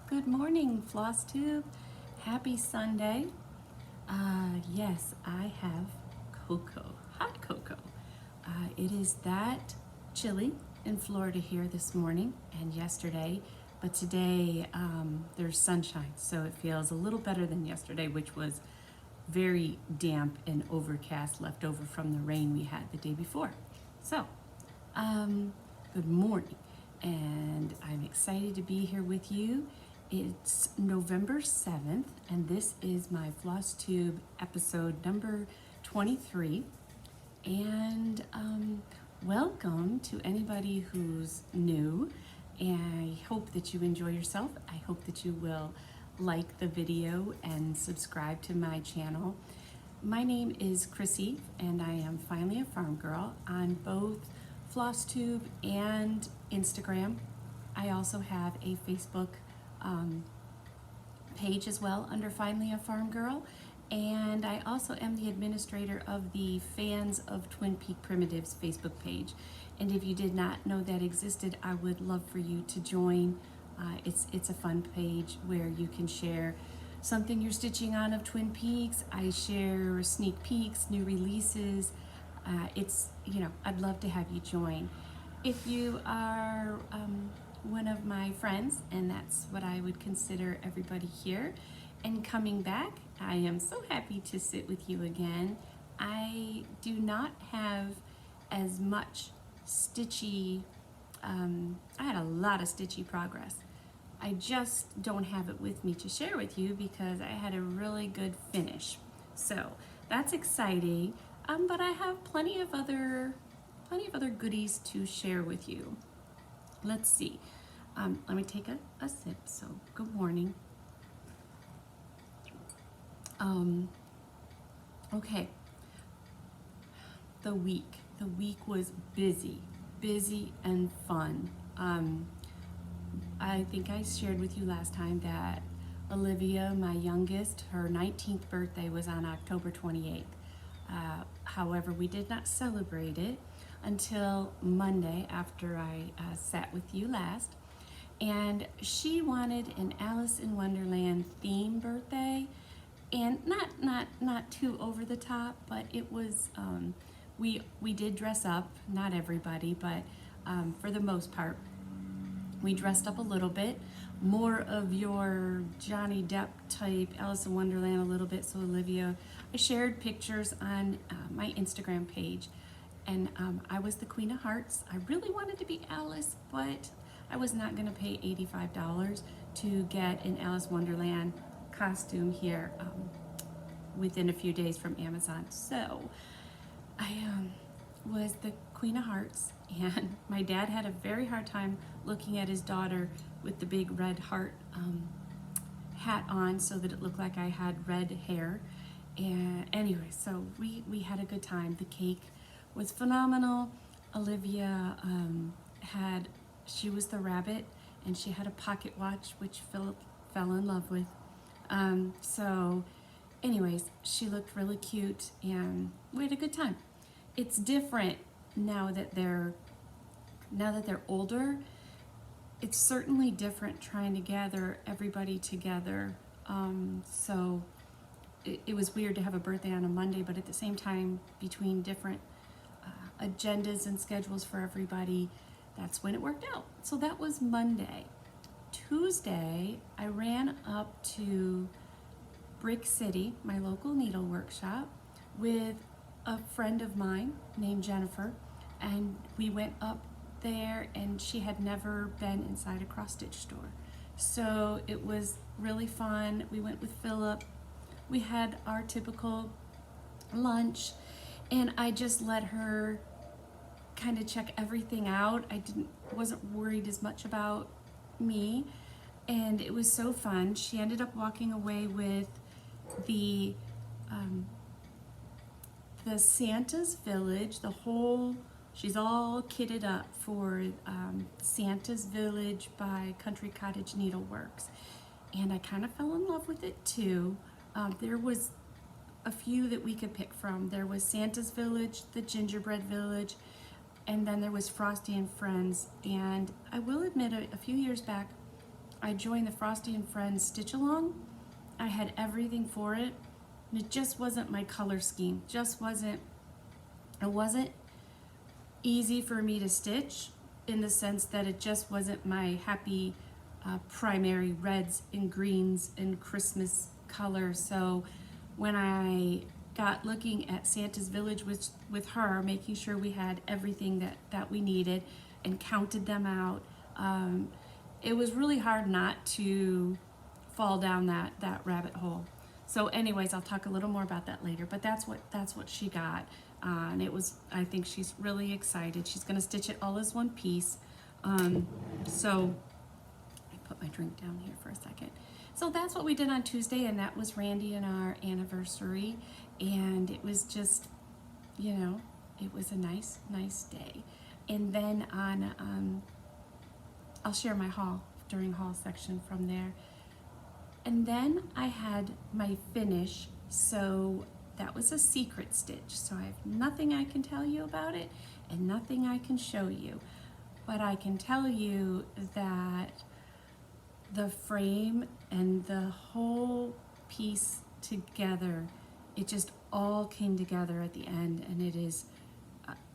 Good morning, Flosstube. Happy Sunday. Yes, I have cocoa, hot cocoa. It is that chilly in Florida here this morning and yesterday, but today there's sunshine, so it feels a little better than yesterday, which was very damp and overcast, left over from the rain we had the day before. So, good morning, and I'm excited to be here with you. It's November 7th, and this is my Flosstube episode number 23. And welcome to anybody who's new. And I hope that you enjoy yourself. I hope that you will like the video and subscribe to my channel. My name is Chrissy, and I am finally a farm girl on both Flosstube and Instagram. I also have a Facebook page as well under Finally a Farm Girl, and I also am the administrator of the Fans of Twin Peak Primitives Facebook page. And if you did not know that existed, I would love for you to join. It's a fun page where you can share something you're stitching on of Twin Peaks. I share sneak peeks, new releases. I'd love to have you join. If you are one of my friends, and that's what I would consider everybody here, and coming back, I am so happy to sit with you again. I do not have as much Stitchy, I had a lot of Stitchy progress. I just don't have it with me to share with you because I had a really good finish. So that's exciting, but I have plenty of other goodies to share with you. Let's see. Let me take a sip. So, good morning. Okay. The week was busy and fun. I think I shared with you last time that Olivia, my youngest, her 19th birthday was on October 28th. However, we did not celebrate it until Monday after I sat with you last. And she wanted an Alice in Wonderland theme birthday, and not too over the top, but it was we did dress up, not everybody, but for the most part we dressed up a little bit, more of your Johnny Depp type Alice in Wonderland a little bit. So Olivia, I shared pictures on my Instagram page, and I was the Queen of Hearts. I really wanted to be Alice, but I was not going to pay $85 to get an Alice Wonderland costume here within a few days from Amazon. So I was the Queen of Hearts, and my dad had a very hard time looking at his daughter with the big red heart hat on so that it looked like I had red hair. And anyway, so we had a good time. The cake was phenomenal. Olivia she was the rabbit, and she had a pocket watch, which Philip fell in love with. So anyways, she looked really cute, and we had a good time. It's different now that they're older. It's certainly different trying to gather everybody together. So it was weird to have a birthday on a Monday, but at the same time, between different agendas and schedules for everybody, that's when it worked out. So that was Monday. Tuesday, I ran up to Brick City, my local needle workshop, with a friend of mine named Jennifer, and we went up there, and she had never been inside a cross stitch store. So it was really fun. We went with Philip. We had our typical lunch, and I just let her kind of check everything out. Wasn't worried as much about me, and it was so fun. She ended up walking away with the Santa's Village, she's all kitted up for Santa's Village by Country Cottage Needleworks, and I kind of fell in love with it too. There was a few that we could pick from. There was Santa's Village, the Gingerbread Village, and then there was Frosty and Friends. And I will admit, a few years back, I joined the Frosty and Friends Stitch Along. I had everything for it, and it just wasn't my color scheme. It wasn't easy for me to stitch in the sense that it just wasn't my happy primary reds and greens and Christmas color. So when I got looking at Santa's Village with her, making sure we had everything that we needed and counted them out, it was really hard not to fall down that rabbit hole. So anyways, I'll talk a little more about that later, but that's what she got. And I think she's really excited. She's gonna stitch it all as one piece. So I put my drink down here for a second. So that's what we did on Tuesday, and that was Randy and our anniversary. And it was just, it was a nice day. And then I'll share my haul during haul section from there. And then I had my finish, so that was a secret stitch. So I have nothing I can tell you about it and nothing I can show you. But I can tell you that the frame and the whole piece together, it just all came together at the end, and it is,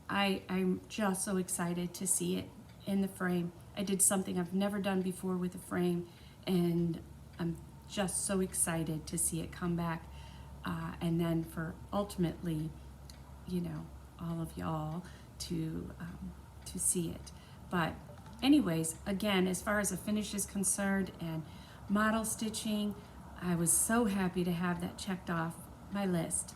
I'm just so excited to see it in the frame. I did something I've never done before with a frame, and I'm just so excited to see it come back, and then for ultimately, all of y'all to see it. But anyways, again, as far as the finish is concerned and model stitching, I was so happy to have that checked off my list.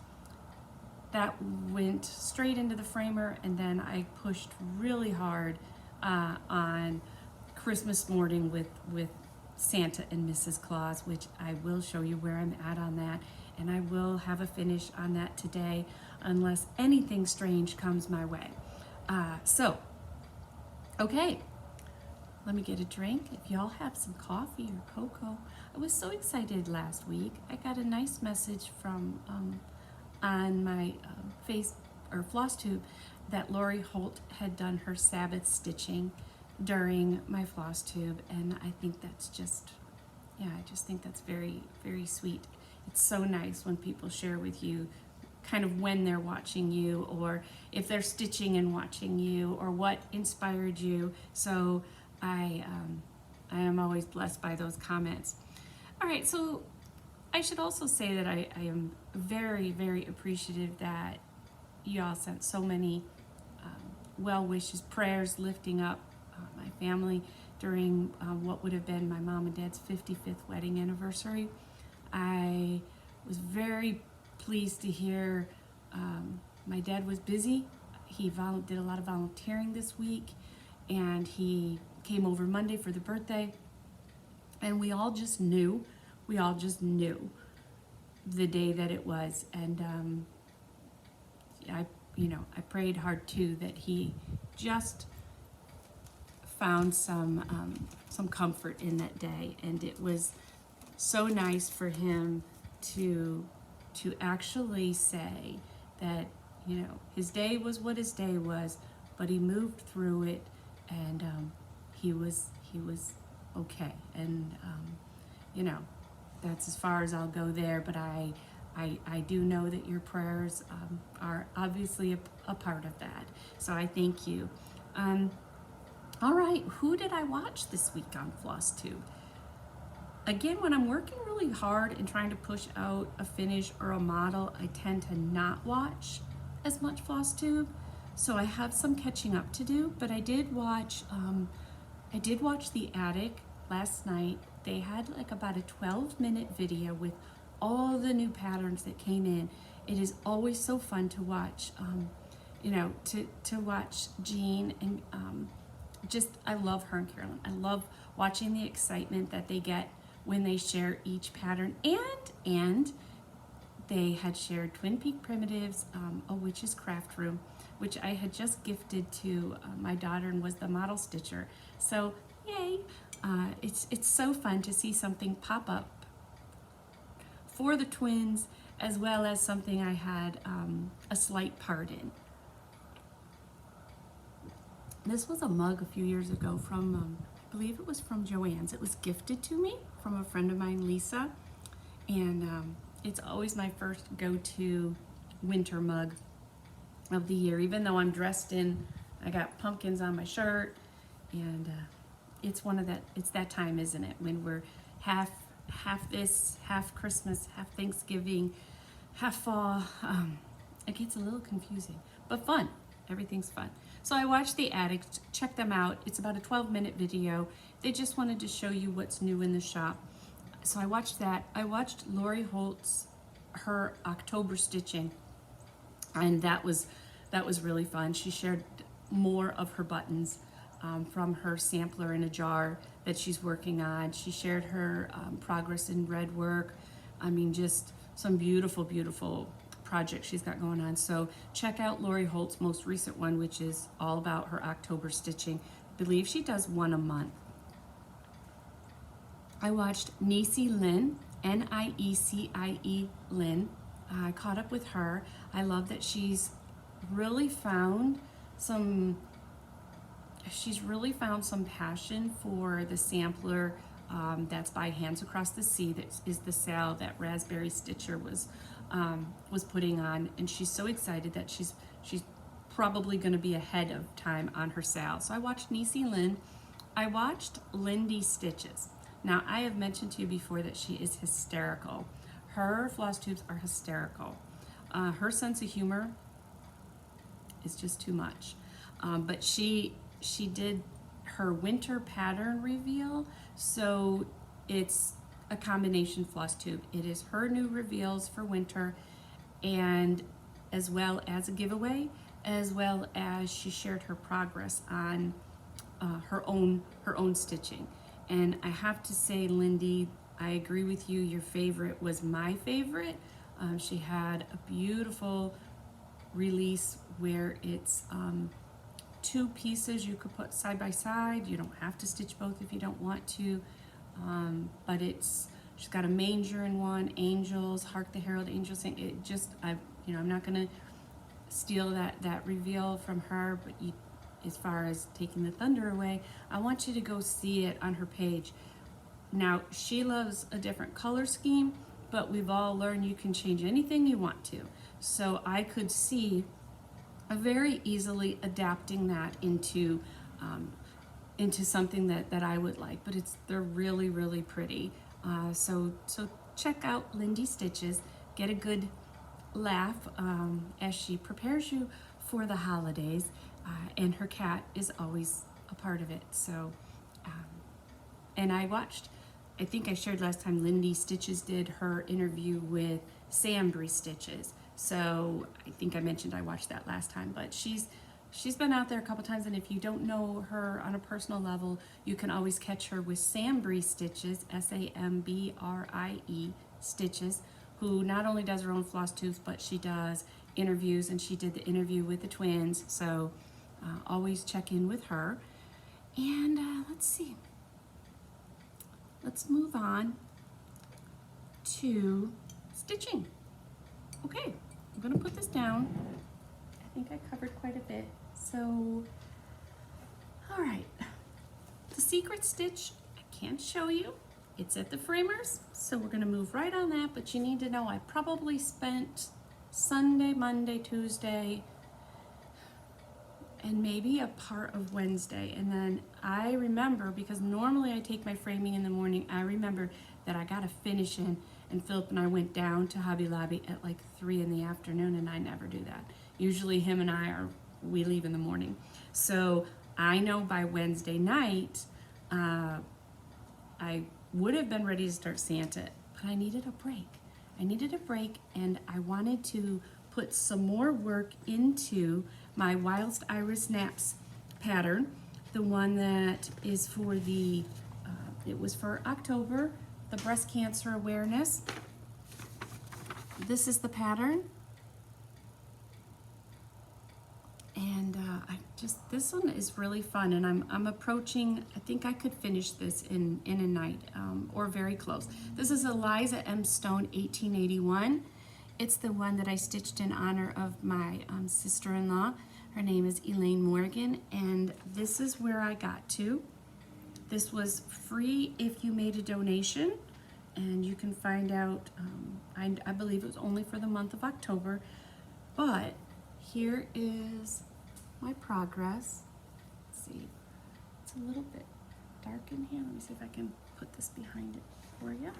That went straight into the framer, and then I pushed really hard on Christmas morning with Santa and Mrs. Claus, which I will show you where I'm at on that, and I will have a finish on that today unless anything strange comes my way. Okay, let me get a drink. If y'all have some coffee or cocoa. I was so excited last week. I got a nice message from on my Flosstube that Lori Holt had done her Sabbath stitching during my Flosstube, and I think that's just, I just think that's very, very sweet. It's so nice when people share with you kind of when they're watching you, or if they're stitching and watching you, or what inspired you. So I am always blessed by those comments. All right, so I should also say that I am very, very appreciative that y'all sent so many well wishes, prayers, lifting up my family during what would have been my mom and dad's 55th wedding anniversary. I was very pleased to hear my dad was busy. He did a lot of volunteering this week, and he came over Monday for the birthday, and we all just knew the day that it was. And I prayed hard too that he just found some comfort in that day, and it was so nice for him to actually say that his day was what his day was, but he moved through it, and he was okay. And that's as far as I'll go there. But I do know that your prayers are obviously a part of that. So I thank you. All right, who did I watch this week on Flosstube? Again, when I'm working really hard and trying to push out a finish or a model, I tend to not watch as much Flosstube. So I have some catching up to do, but I did watch The Attic last night. They had like about a 12-minute video with all the new patterns that came in. It is always so fun to watch, to watch Jean, and I love her and Carolyn. I love watching the excitement that they get when they share each pattern, and they had shared Twin Peak Primitives, A Witch's Craft Room, which I had just gifted to my daughter and was the model stitcher. So yay! It's so fun to see something pop up for the twins, as well as something I had a slight part in. This was a mug a few years ago from I believe it was from Joann's. It was gifted to me from a friend of mine, Lisa, and it's always my first go-to winter mug of the year, even though I'm dressed in, I got pumpkins on my shirt, and it's that time, isn't it, when we're half this, half Christmas, half Thanksgiving, half fall. It gets a little confusing, but fun. Everything's fun. So I watched The Addict. Check them out. It's about a 12-minute video. They just wanted to show you what's new in the shop. So I watched that. I watched Lori Holt's, her October stitching, and that was really fun. She shared more of her buttons from her sampler in a jar that she's working on. She shared her progress in red work. I mean, just some beautiful, beautiful projects she's got going on. So check out Lori Holt's most recent one, which is all about her October stitching. I believe she does one a month. I watched Niecy Lynn, N-I-E-C-I-E Lynn. I caught up with her. I love that she's really found some passion for the sampler that's by Hands Across the Sea. That is the sale that Raspberry Stitcher was putting on, and she's so excited that she's probably going to be ahead of time on her sale. So I watched Niecy Lynn. I watched Lindy Stitches. Now, I have mentioned to you before that she is hysterical. Her floss tubes are hysterical. Her sense of humor is just too much. But she did her winter pattern reveal, so it's a combination floss tube. It is her new reveals for winter, and as well as a giveaway, as well as she shared her progress on her own stitching. And I have to say, Lindy, I agree with you. Your favorite was my favorite. She had a beautiful release where it's two pieces you could put side by side. You don't have to stitch both if you don't want to, but she's got a manger in one, angels, hark the herald angels sing. It just, I'm not gonna steal that reveal from her, but as far as taking the thunder away, I want you to go see it on her page. Now, she loves a different color scheme, but we've all learned you can change anything you want to. So I could see very easily adapting that into something that I would like, but they're really, really pretty. So check out Lindy Stitches. Get a good laugh as she prepares you for the holidays, and her cat is always a part of it. So, and I think I shared last time, Lindy Stitches did her interview with Sambry Stitches. So I think I mentioned I watched that last time, but she's been out there a couple times, and if you don't know her on a personal level, you can always catch her with Sambry Stitches, S-A-M-B-R-I-E Stitches, who not only does her own floss tubes, but she does interviews, and she did the interview with the twins. So always check in with her. And let's see. Let's move on to stitching. Okay, I'm gonna put this down. I think I covered quite a bit. So, all right. The secret stitch, I can't show you. It's at the framers, so we're gonna move right on that, but you need to know I probably spent Sunday, Monday, Tuesday, and maybe a part of Wednesday. And then I remember, because normally I take my framing in the morning, I remember that I got a finish in, and Philip and I went down to Hobby Lobby at like 3 in the afternoon, and I never do that. Usually him and we leave in the morning. So I know by Wednesday night, I would have been ready to start Santa, but I needed a break. And I wanted to put some more work into my Whilst Iris Naps pattern, the one that is for it was for October, the breast cancer awareness. This is the pattern. And this one is really fun, and I'm approaching, I think I could finish this in a night, or very close. This is Eliza M. Stone, 1881. It's the one that I stitched in honor of my sister-in-law. Her name is Elaine Morgan, and this is where I got to. This was free if you made a donation, and you can find out, I believe it was only for the month of October, but here is my progress. Let's see, it's a little bit dark in here. Let me see if I can put this behind it for you.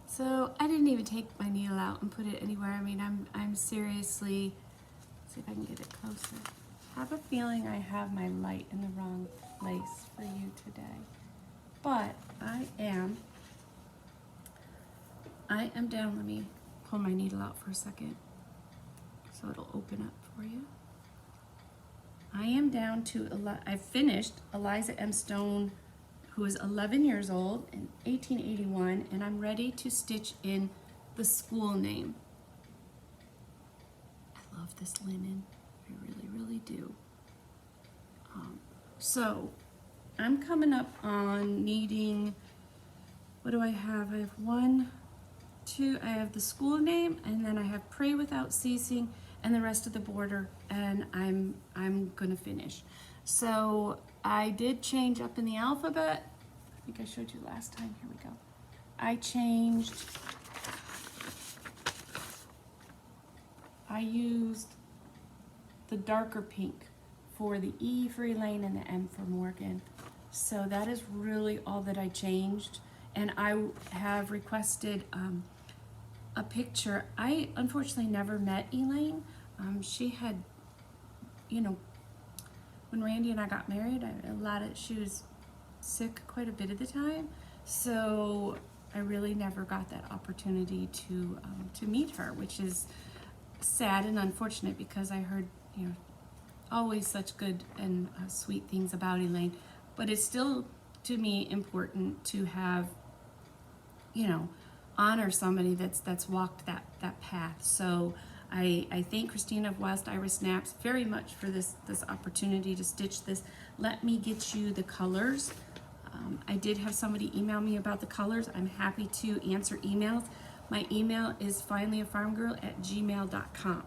So I didn't even take my needle out and put it anywhere. I mean, I'm seriously, let's see if I can get it closer. I have a feeling I have my light in the wrong place for you today. But I am down. Let me pull my needle out for a second so it'll open up for you. I am down to, I've finished Eliza M. Stone, who is 11 years old in 1881, and I'm ready to stitch in the school name. I love this linen, I really, really do. So I'm coming up on needing, what do I have? I have 1, 2, I have the school name, and then I have Pray Without Ceasing, and the rest of the border, and I'm gonna finish. So I did change up in the alphabet. I think I showed you last time. Here we go. I used the darker pink for the E for Elaine and the M for Morgan. So that is really all that I changed. And I have requested a picture. I unfortunately never met Elaine. She had, you know, when Randy and I got married, she was sick quite a bit of the time, so I really never got that opportunity to meet her, which is sad and unfortunate because I heard, you know, always such good and sweet things about Elaine. But it's still, to me, important to have, you know, honor somebody that's walked that path. So I thank Christina of West Iris Snaps very much for this opportunity to stitch this. Let me get you the colors. I did have somebody email me about the colors. I'm happy to answer emails. My email is finallyafarmgirl@gmail.com.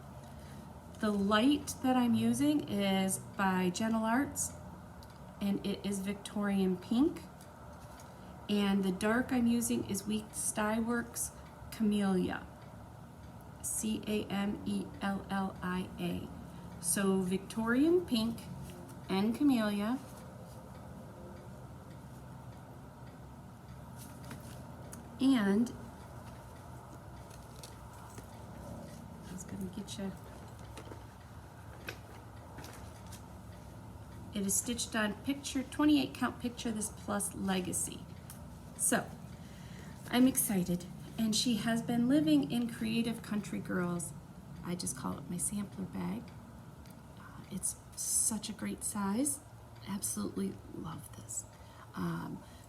The light that I'm using is by Gentle Arts, and it is Victorian Pink. And the dark I'm using is Week Stye Works Camellia. Camellia. So Victorian Pink and Camellia. And I was going to get you. It is stitched on picture, 28 count Picture This Plus Legacy. So I'm excited. And she has been living in Creative Country Girls. I just call it my sampler bag. It's such a great size. Absolutely love this.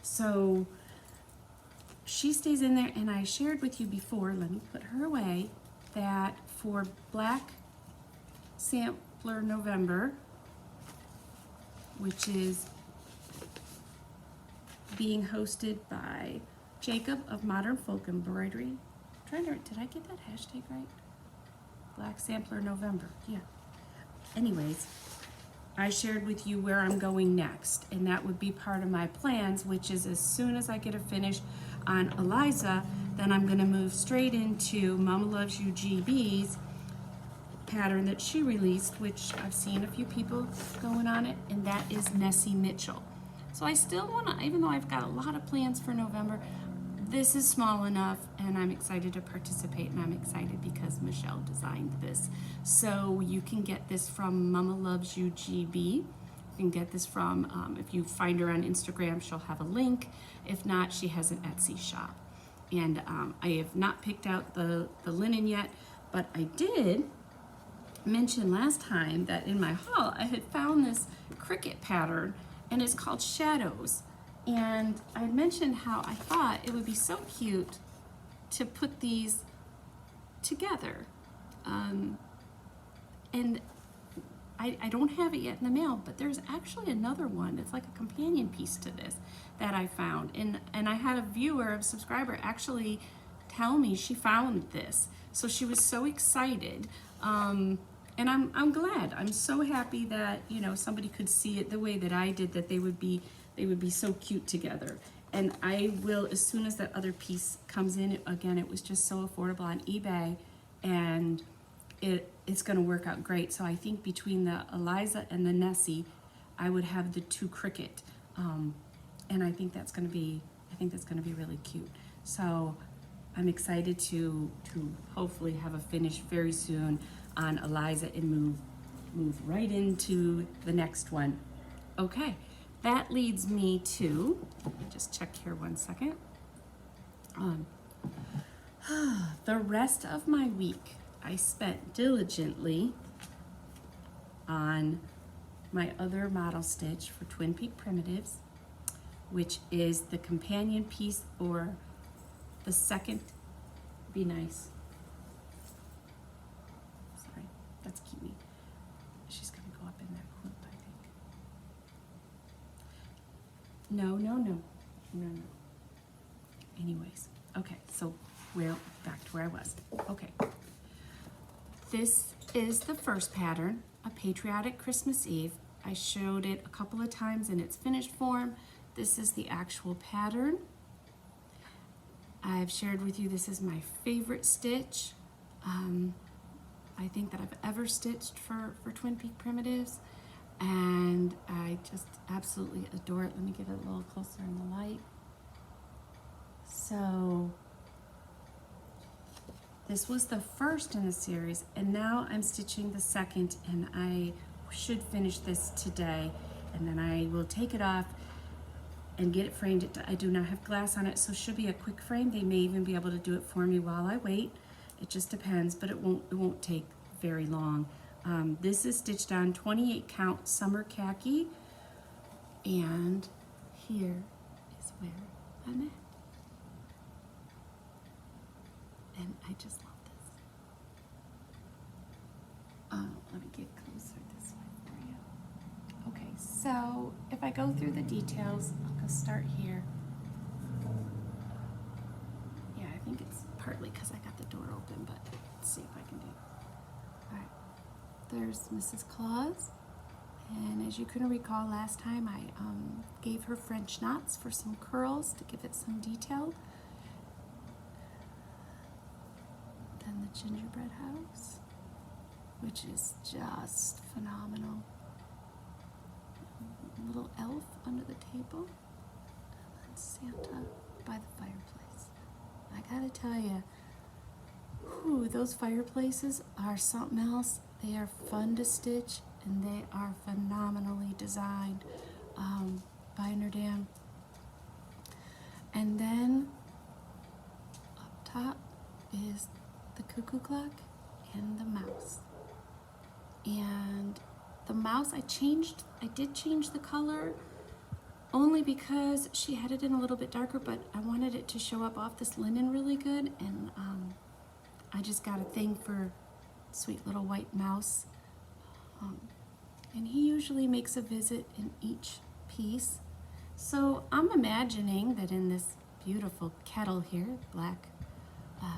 So she stays in there, and I shared with you before, let me put her away, that for Black Sampler November, which is being hosted by Jacob of Modern Folk Embroidery. Did I get that hashtag right? Black Sampler November, yeah. Anyways, I shared with you where I'm going next, and that would be part of my plans, which is as soon as I get a finish on Eliza, then I'm gonna move straight into Mama Loves You GB's pattern that she released, which I've seen a few people going on it, and that is Nessie Mitchell. So I still wanna, even though I've got a lot of plans for November, this is small enough, and I'm excited to participate, and I'm excited because Michelle designed this. So you can get this from Mama Loves You GB. You can get this from, if you find her on Instagram, she'll have a link. If not, she has an Etsy shop. And I have not picked out the linen yet, but I did mention last time that in my haul, I had found this cricket pattern, and it's called Shadows. And I mentioned how I thought it would be so cute to put these together. And I don't have it yet in the mail, but there's actually another one. It's like a companion piece to this that I found. And I had a viewer, a subscriber, actually tell me she found this. So she was so excited. And I'm glad. I'm so happy that, you know, somebody could see it the way that I did, that they would be so cute together. And I will, as soon as that other piece comes in, again, it was just so affordable on eBay, and it's going to work out great. So I think between the Eliza and the Nessie, I would have the 2 cricket, and I think that's going to be really cute. So I'm excited to hopefully have a finish very soon on Eliza and move right into the next one. Okay, that leads me to, let me just check here one second. The rest of my week I spent diligently on my other model stitch for Twin Peak Primitives, which is the companion piece, or the second, be nice. Sorry, that's Kiwi. She's gonna go up in that hoop, I think. No. Anyways, okay, so back to where I was. Okay, this is the first pattern, A Patriotic Christmas Eve. I showed it a couple of times in its finished form. This is the actual pattern. I've shared with you, this is my favorite stitch. I think that I've ever stitched for Twin Peak Primitives, and I just absolutely adore it. Let me get it a little closer in the light. So this was the first in the series, and now I'm stitching the second, and I should finish this today, and then I will take it off and get it framed. I do not have glass on it, so it should be a quick frame. They may even be able to do it for me while I wait. It just depends, but it won't take very long. This is stitched on 28 count summer khaki, and here is where I'm at. And I just love this. Let me get closer this way for you. Okay, so if I go through the details, I'll go start here. Yeah, I think it's partly because I got the door open, but let's see if I can do it. All right, there's Mrs. Claus. And as you can recall, last time I gave her French knots for some curls to give it some detail. Then the gingerbread house, which is just phenomenal. A little elf under the table, and then Santa by the fireplace. I gotta tell you, those fireplaces are something else. They are fun to stitch, and they are phenomenally designed by Nerdam. And then up top is the Cuckoo Clock and the mouse. And the mouse, I did change the color only because she had it in a little bit darker, but I wanted it to show up off this linen really good, and I just got a thing for sweet little white mouse. And he usually makes a visit in each piece. So I'm imagining that in this beautiful kettle here, black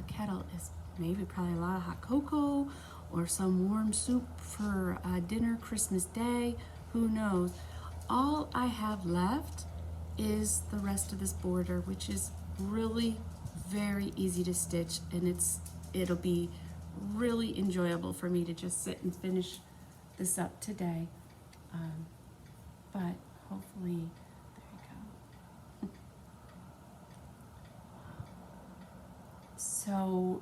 kettle, is maybe probably a lot of hot cocoa or some warm soup for dinner Christmas Day, who knows. All I have left is the rest of this border, which is really very easy to stitch, and it'll be really enjoyable for me to just sit and finish this up today. But hopefully, there you go. So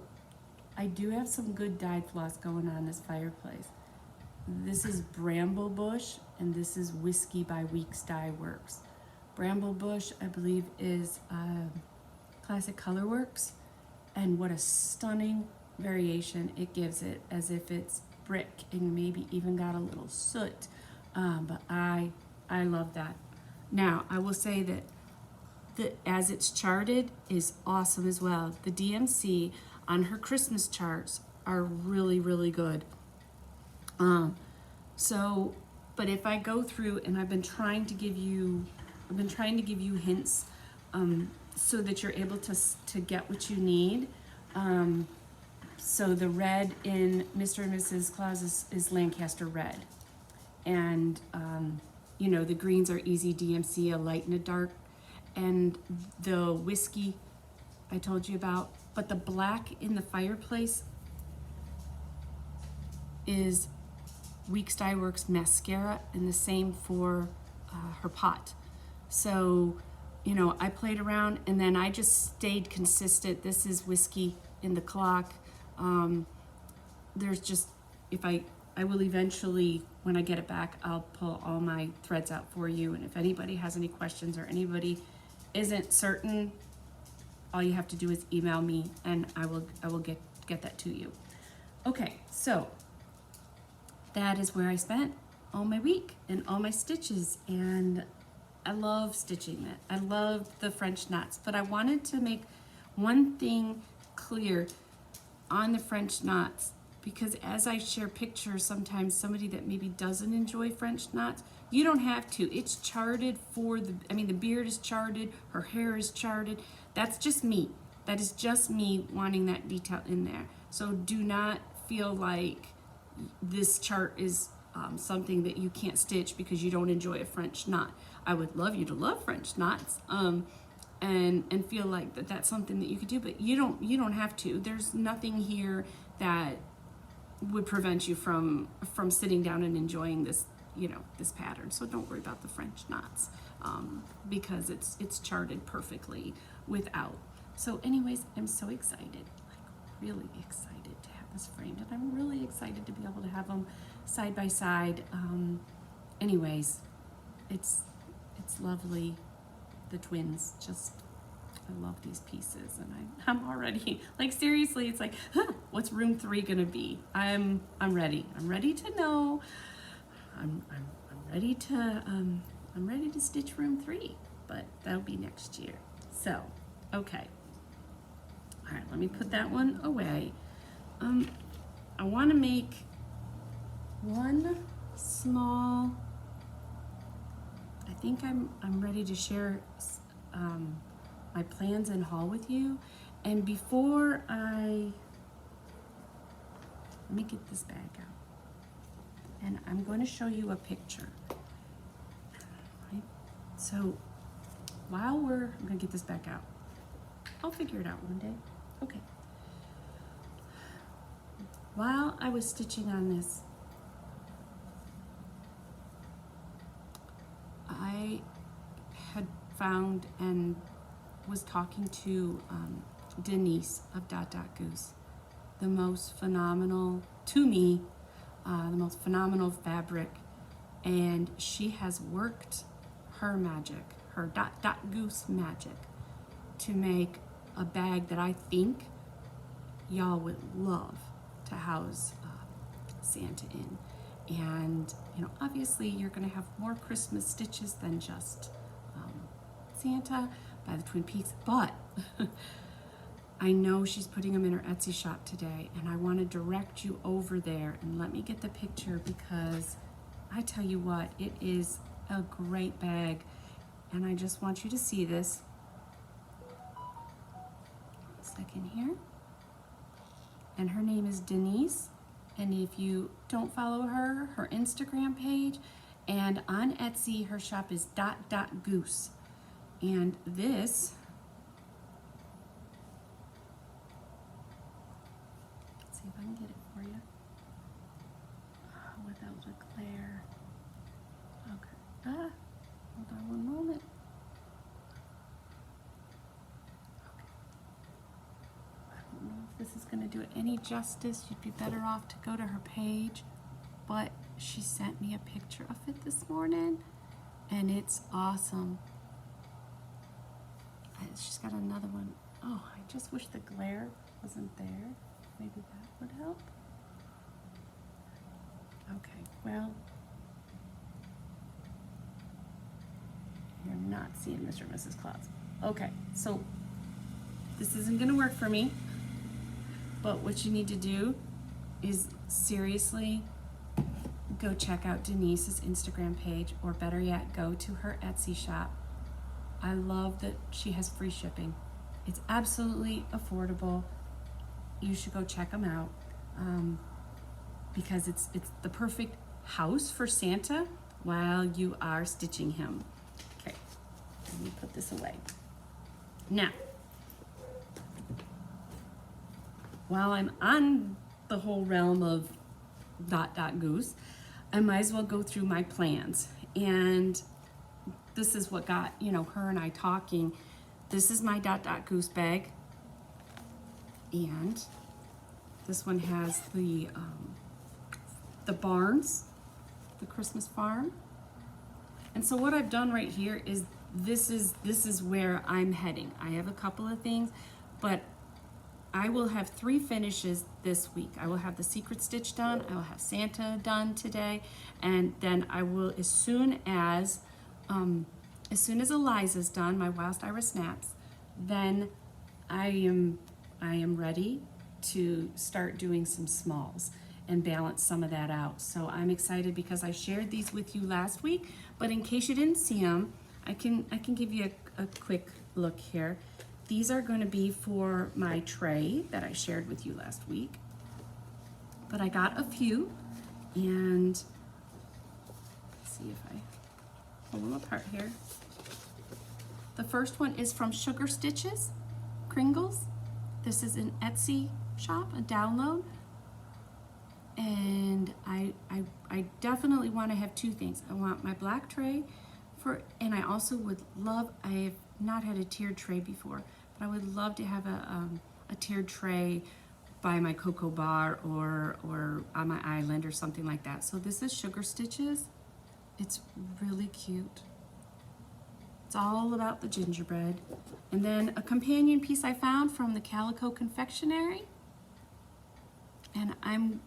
I do have some good dyed floss going on this fireplace. This is Bramble Bush, and this is Whiskey by Weeks Dye Works. Bramble Bush, I believe, is Classic Colorworks, and what a stunning variation it gives it, as if it's brick and maybe even got a little soot. But I love that. Now, I will say that as it's charted is awesome as well. The DMC on her Christmas charts are really, really good. But if I go through, and I've been trying to give you hints so that you're able to get what you need. So the red in Mr. and Mrs. Claus is Lancaster red. And, you know, the greens are easy DMC, a light and a dark. And the whiskey I told you about. But the black in the fireplace is Weeks Dye Works mascara, and the same for her pot. So, you know, I played around and then I just stayed consistent. This is whiskey in the clock. There's just, if I will eventually, when I get it back, I'll pull all my threads out for you. And if anybody has any questions or anybody isn't certain, all you have to do is email me and I will get that to you. Okay, so that is where I spent all my week and all my stitches, and I love stitching it. I love the French knots, but I wanted to make one thing clear on the French knots, because as I share pictures, sometimes somebody that maybe doesn't enjoy French knots, you don't have to. It's charted for the beard is charted, her hair is charted. That's just me. That is just me wanting that detail in there. So do not feel like this chart is something that you can't stitch because you don't enjoy a French knot. I would love you to love French knots and feel like that's something that you could do, but you don't have to. There's nothing here that would prevent you from sitting down and enjoying this, you know, this pattern. So don't worry about the French knots because it's charted perfectly without. So anyways, I'm so excited, like really excited to have this framed, and I'm really excited to be able to have them side by side. Anyways, it's lovely. The twins, just, I love these pieces, and I'm already, like, seriously, it's like, huh, what's room 3 gonna be? I'm ready. I'm ready to know. I'm ready to stitch room 3, but that'll be next year. So, okay. All right, let me put that one away. I want to make one small, I think I'm ready to share my plans and haul with you. And before let me get this bag out. And I'm going to show you a picture. Right? So while I'm going to get this back out. I'll figure it out one day. Okay. While I was stitching on this, I had found and was talking to Denise of Dot Dot Goose, the most phenomenal, to me, the most phenomenal fabric, and she has worked her magic, her Dot Dot Goose magic, to make a bag that I think y'all would love to house Santa in. And, you know, obviously you're going to have more Christmas stitches than just Santa by the Twin Peaks, but I know she's putting them in her Etsy shop today, and I want to direct you over there. And let me get the picture, because I tell you what, it is a great bag, and I just want you to see this. Second here. And her name is Denise, and if you don't follow her, her Instagram page, and on Etsy, her shop is Dot Dot Goose. And this, let's see if I can get it for you without the glare. Okay, hold on one moment. This is going to do it any justice. You'd be better off to go to her page, but she sent me a picture of it this morning, and it's awesome. She's got another one. Oh, I just wish the glare wasn't there. Maybe that would help. Okay, well, you're not seeing Mr. and Mrs. Claus. Okay, so this isn't going to work for me. But what you need to do is seriously go check out Denise's Instagram page, or better yet, go to her Etsy shop. I love that she has free shipping. It's absolutely affordable. you should go check them out, because it's the perfect house for Santa while you are stitching him. Okay, let me put this away. Now, while I'm on the whole realm of Goose, I might as well go through my plans. And this is what got, her and I talking. This is my Goose bag. And this one has the barns, the Christmas farm. And so what I've done right here is this is where I'm heading. I have a couple of things, but I will have 3 finishes this week. I will have the secret stitch done, I will have Santa done today, and then I will, as soon as Eliza's done, my Wild Iris Snaps, then I am ready to start doing some smalls and balance some of that out. So I'm excited because I shared these with you last week, but in case you didn't see them, I can give you a quick look here. These are going to be for my tray that I shared with you last week. But I got a few, and let's see if I pull them apart here. The first one is from Sugar Stitches, Kringles. This is an Etsy shop, a download. And I definitely want to have 2 things. I want my black tray and I also would love, I have not had a tiered tray before, but I would love to have a tiered tray by my cocoa bar or on my island or something like that. So this is Sugar Stitches. It's really cute. It's all about the gingerbread. And then a companion piece I found from the Calico Confectionery. And I'm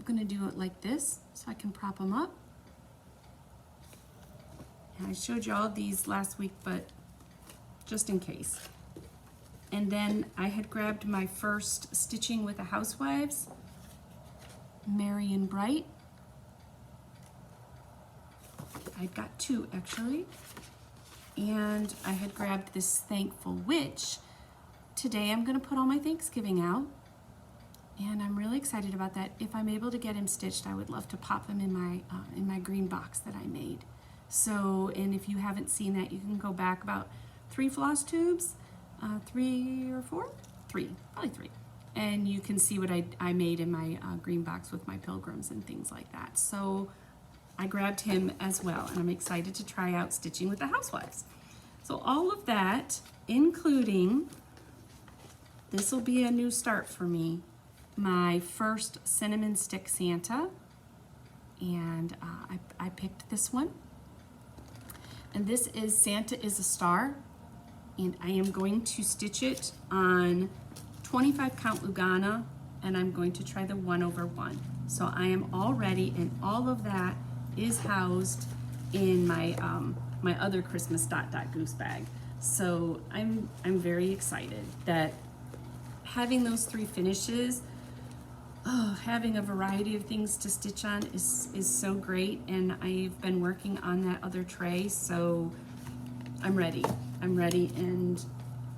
gonna do it like this so I can prop them up. And I showed you all these last week, but just in case. And then I had grabbed my first Stitching with the Housewives, Merry and Bright. I got 2 actually. And I had grabbed this Thankful Witch. Today I'm gonna put all my Thanksgiving out. And I'm really excited about that. If I'm able to get him stitched, I would love to pop him in my green box that I made. So, and if you haven't seen that, you can go back about 3 floss tubes, 3 or 4? 3, probably 3. And you can see what I made in my green box with my pilgrims and things like that. So I grabbed him as well, and I'm excited to try out Stitching with the Housewives. So all of that, including, this will be a new start for me, my first cinnamon stick Santa, and I picked this one. And this is Santa is a Star, and I am going to stitch it on 25 count Lugana, and I'm going to try the 1/1. So I am all ready, and all of that is housed in my my other Christmas Goose bag. So I'm very excited that having those 3 finishes, having a variety of things to stitch on is so great, and I've been working on that other tray, so I'm ready, and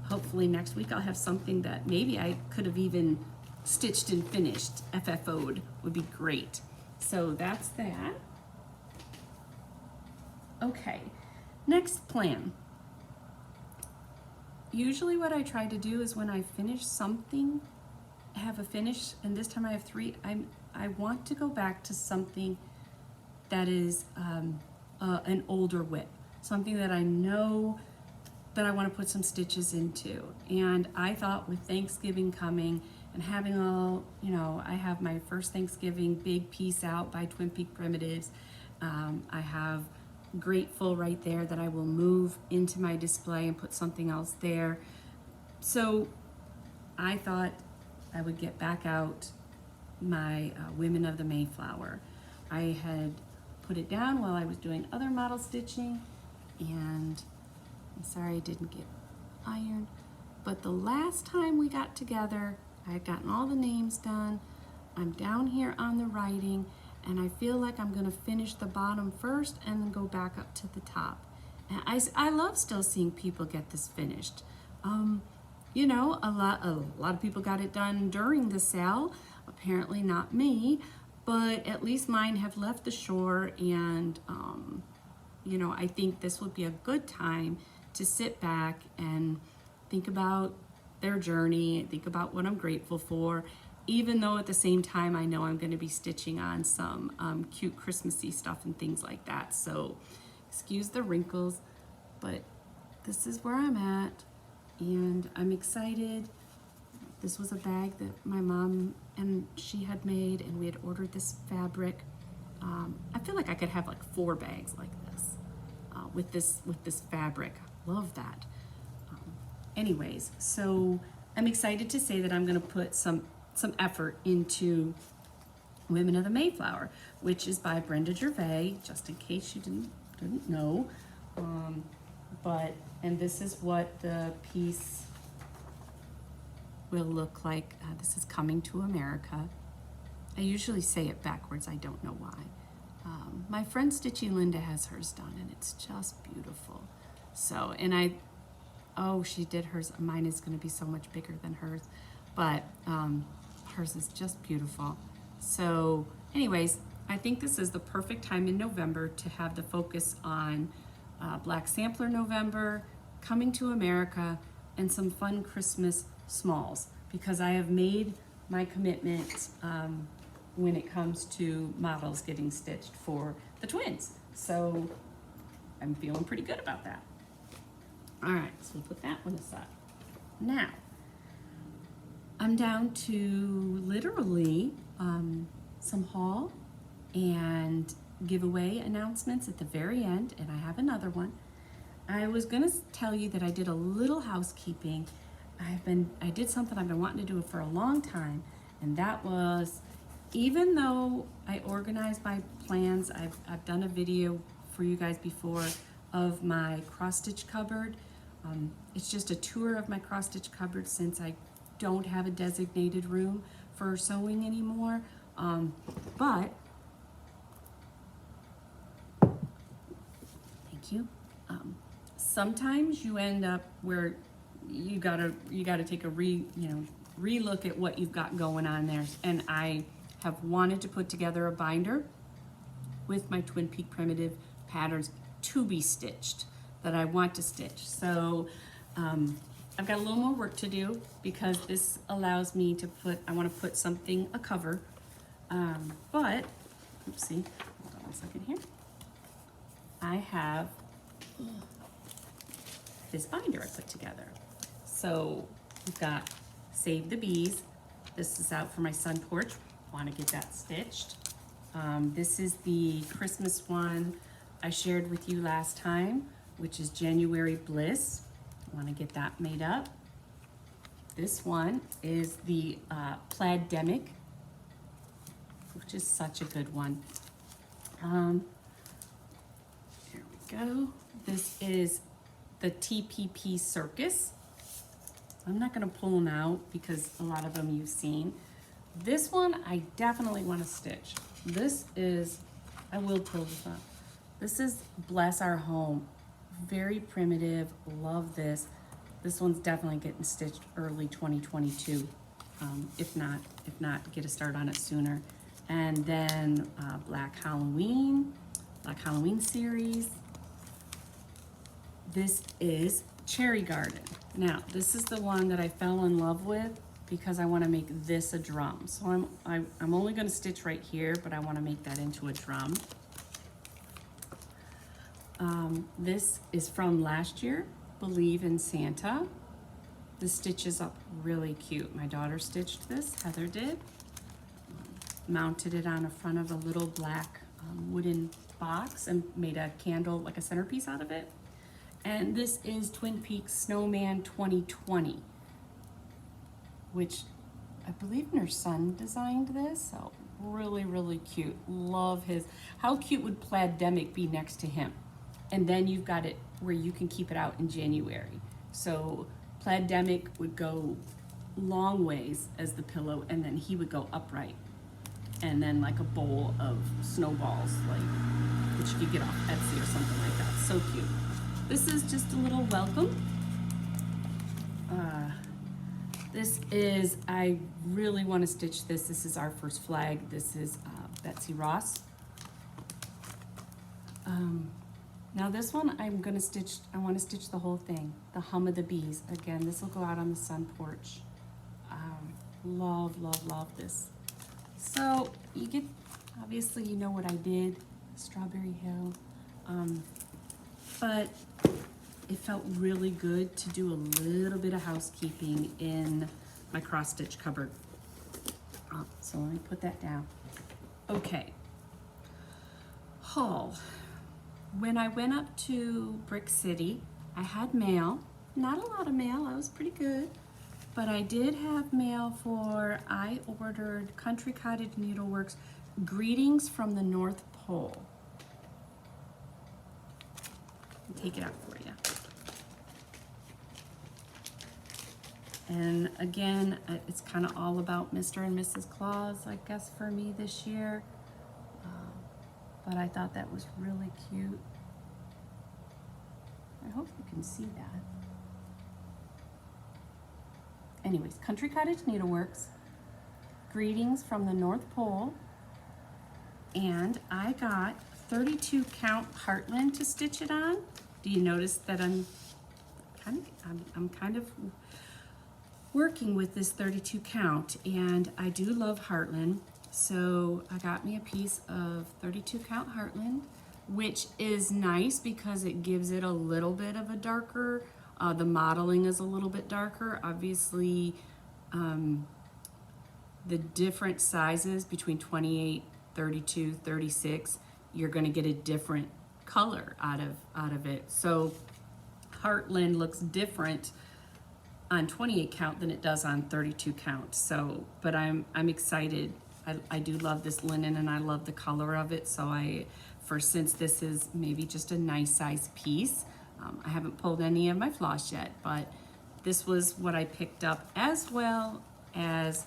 hopefully next week I'll have something that maybe I could have even stitched and finished, FFO'd, would be great. So that's that. Okay, next plan. Usually what I try to do is when I finish something, have a finish, and this time I have 3, I want to go back to something that is an older whip, something that I know that I want to put some stitches into. And I thought with Thanksgiving coming and having all, I have my first Thanksgiving big piece out by Twin Peak Primitives. I have Grateful right there that I will move into my display and put something else there. So I thought I would get back out my Women of the Mayflower. I had put it down while I was doing other model stitching, and I'm sorry I didn't get ironed, but the last time we got together, I had gotten all the names done. I'm down here on the writing, and I feel like I'm gonna finish the bottom first and then go back up to the top. And I love still seeing people get this finished. you know, a lot of people got it done during the sale. Apparently not me, but at least mine have left the shore, and you know, I think this would be a good time to sit back and think about their journey, think about what I'm grateful for, even though at the same time I know I'm going to be stitching on some cute Christmassy stuff and things like that. So excuse the wrinkles, but this is where I'm at, and I'm excited. This was a bag that my mom and she had made, and we had ordered this fabric. I feel like I could have like 4 bags like this with this fabric. Love that. Anyways, so I'm excited to say that I'm going to put some effort into Women of the Mayflower, which is by Brenda Gervais, just in case you didn't know. And this is what the piece will look like. This is Coming to America. I usually say it backwards, I don't know why. My friend Stitchy Linda has hers done, and it's just beautiful. So, and oh, she did hers. Mine is going to be so much bigger than hers, but hers is just beautiful. So anyways, I think this is the perfect time in November to have the focus on Black Sampler November, Coming to America, and some fun Christmas smalls, because I have made my commitment when it comes to models getting stitched for the twins. So I'm feeling pretty good about that. All right, so we'll put that one aside. Now, I'm down to literally some haul and giveaway announcements at the very end, and I have another one. I was gonna tell you that I did a little housekeeping. I did something I've been wanting to do for a long time, and that was, even though I organized my plans, I've done a video for you guys before of my cross-stitch cupboard. It's just a tour of my cross-stitch cupboard since I don't have a designated room for sewing anymore. But thank you. Sometimes you end up where you gotta take a relook at what you've got going on there. And I have wanted to put together a binder with my Twin Peak primitive patterns to be stitched, that I want to stitch. So I've got a little more work to do, because this allows me to I want to put something, a cover, but, oopsie, hold on 1 second here. I have this binder I put together. So we've got Save the Bees. This is out for my sun porch. Want to get that stitched. This is the Christmas one I shared with you last time, which is January Bliss. I want to get that made up. This one is the Plaid-demic, which is such a good one. Here we go. This is the TPP Circus. I'm not going to pull them out because a lot of them you've seen. This one I definitely want to stitch. This is, I will pull this up. This is Bless Our Home. Very primitive, love this. This one's definitely getting stitched early 2022. If not, get a start on it sooner. And then Black Halloween series. This is Cherry Garden. Now, this is the one that I fell in love with because I want to make this a drum. So I'm only going to stitch right here, but I want to make that into a drum. This is from last year, Believe in Santa. The stitch is up really cute. My daughter stitched this, Heather did. Mounted it on the front of a little black wooden box and made a candle, like a centerpiece out of it. And this is Twin Peaks Snowman 2020, which I believe her son designed this. So really, really cute. Love his. How cute would Plaid-demic be next to him? And then you've got it where you can keep it out in January. So Plaid-demic would go long ways as the pillow, and then he would go upright. And then like a bowl of snowballs, like, which you could get off Etsy or something like that. So cute. This is just a little welcome. This is, I really want to stitch this. This is our first flag. This is Betsy Ross. Now this one I'm gonna stitch, I want to stitch the whole thing, the hum of the bees. Again, this will go out on the sun porch. Love, love, love this. So you get, obviously you know what I did, Strawberry Hill, but it felt really good to do a little bit of housekeeping in my cross stitch cupboard. So let me put that down. Okay, haul. When I went up to Brick City, I had mail. Not a lot of mail, I was pretty good. But I did have mail for, I ordered Country Cottage Needleworks, Greetings from the North Pole. I'll take it out for you. And again, it's kind of all about Mr. and Mrs. Claus, I guess, for me this year. But I thought that was really cute. I hope you can see that. Anyways, Country Cottage Needleworks, Greetings from the North Pole, and I got 32 count Heartland to stitch it on. Do you notice that I'm kind of working with this 32 count, and I do love Heartland. So I got me a piece of 32 count Heartland, which is nice because it gives it a little bit of a darker, the modeling is a little bit darker. Obviously, the different sizes between 28, 32, 36, you're gonna get a different color out of it. So Heartland looks different on 28 count than it does on 32 count. So, but I'm excited. I do love this linen and I love the color of it. So since this is maybe just a nice size piece, I haven't pulled any of my floss yet, but this was what I picked up, as well as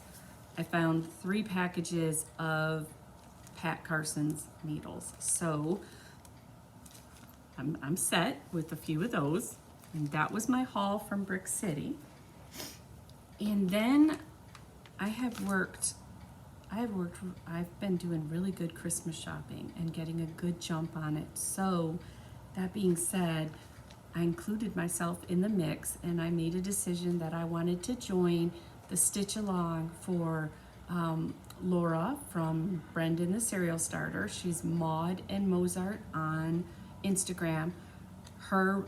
I found 3 packages of Pat Carson's needles. So I'm set with a few of those. And that was my haul from Brick City. And then I've been doing really good Christmas shopping and getting a good jump on it. So that being said, I included myself in the mix and I made a decision that I wanted to join the Stitch Along for Laura from Brendan the Serial Starter. She's Maud and Mozart on Instagram. Her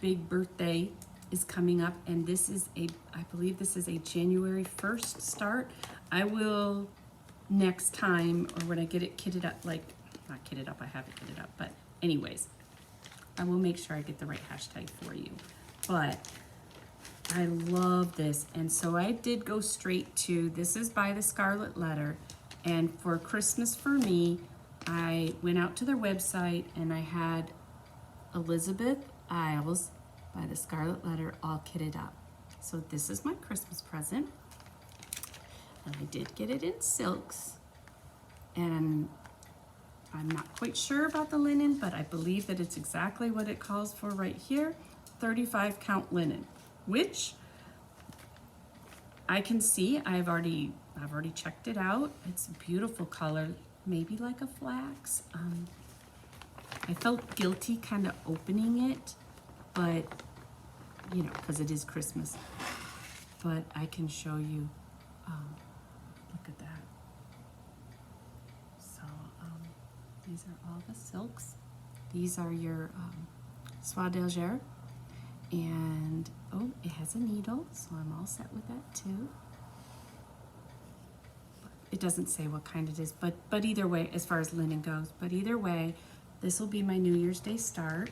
big birthday is coming up, and this is I believe this is a January 1st start. I will next time, or when I get it kitted up, like not kitted up, I have it kitted up, but anyways, I will make sure I get the right hashtag for you. But I love this, and so I did go straight to, this is by the Scarlet Letter, and for Christmas for me, I went out to their website and I had Elizabeth Isles by the Scarlet Letter all kitted up. So this is my Christmas present, and I did get it in silks, and I'm not quite sure about the linen, but I believe that it's exactly what it calls for right here, 35 count linen, which I can see. I've already checked it out. It's a beautiful color, maybe like a flax. I felt guilty kind of opening it, but you know, because it is Christmas. But I can show you, look at that. So these are all the silks. These are your soie d'Alger. And oh, it has a needle, so I'm all set with that too. It doesn't say what kind it is, but either way, as far as linen goes, but either way, this will be my New Year's Day start,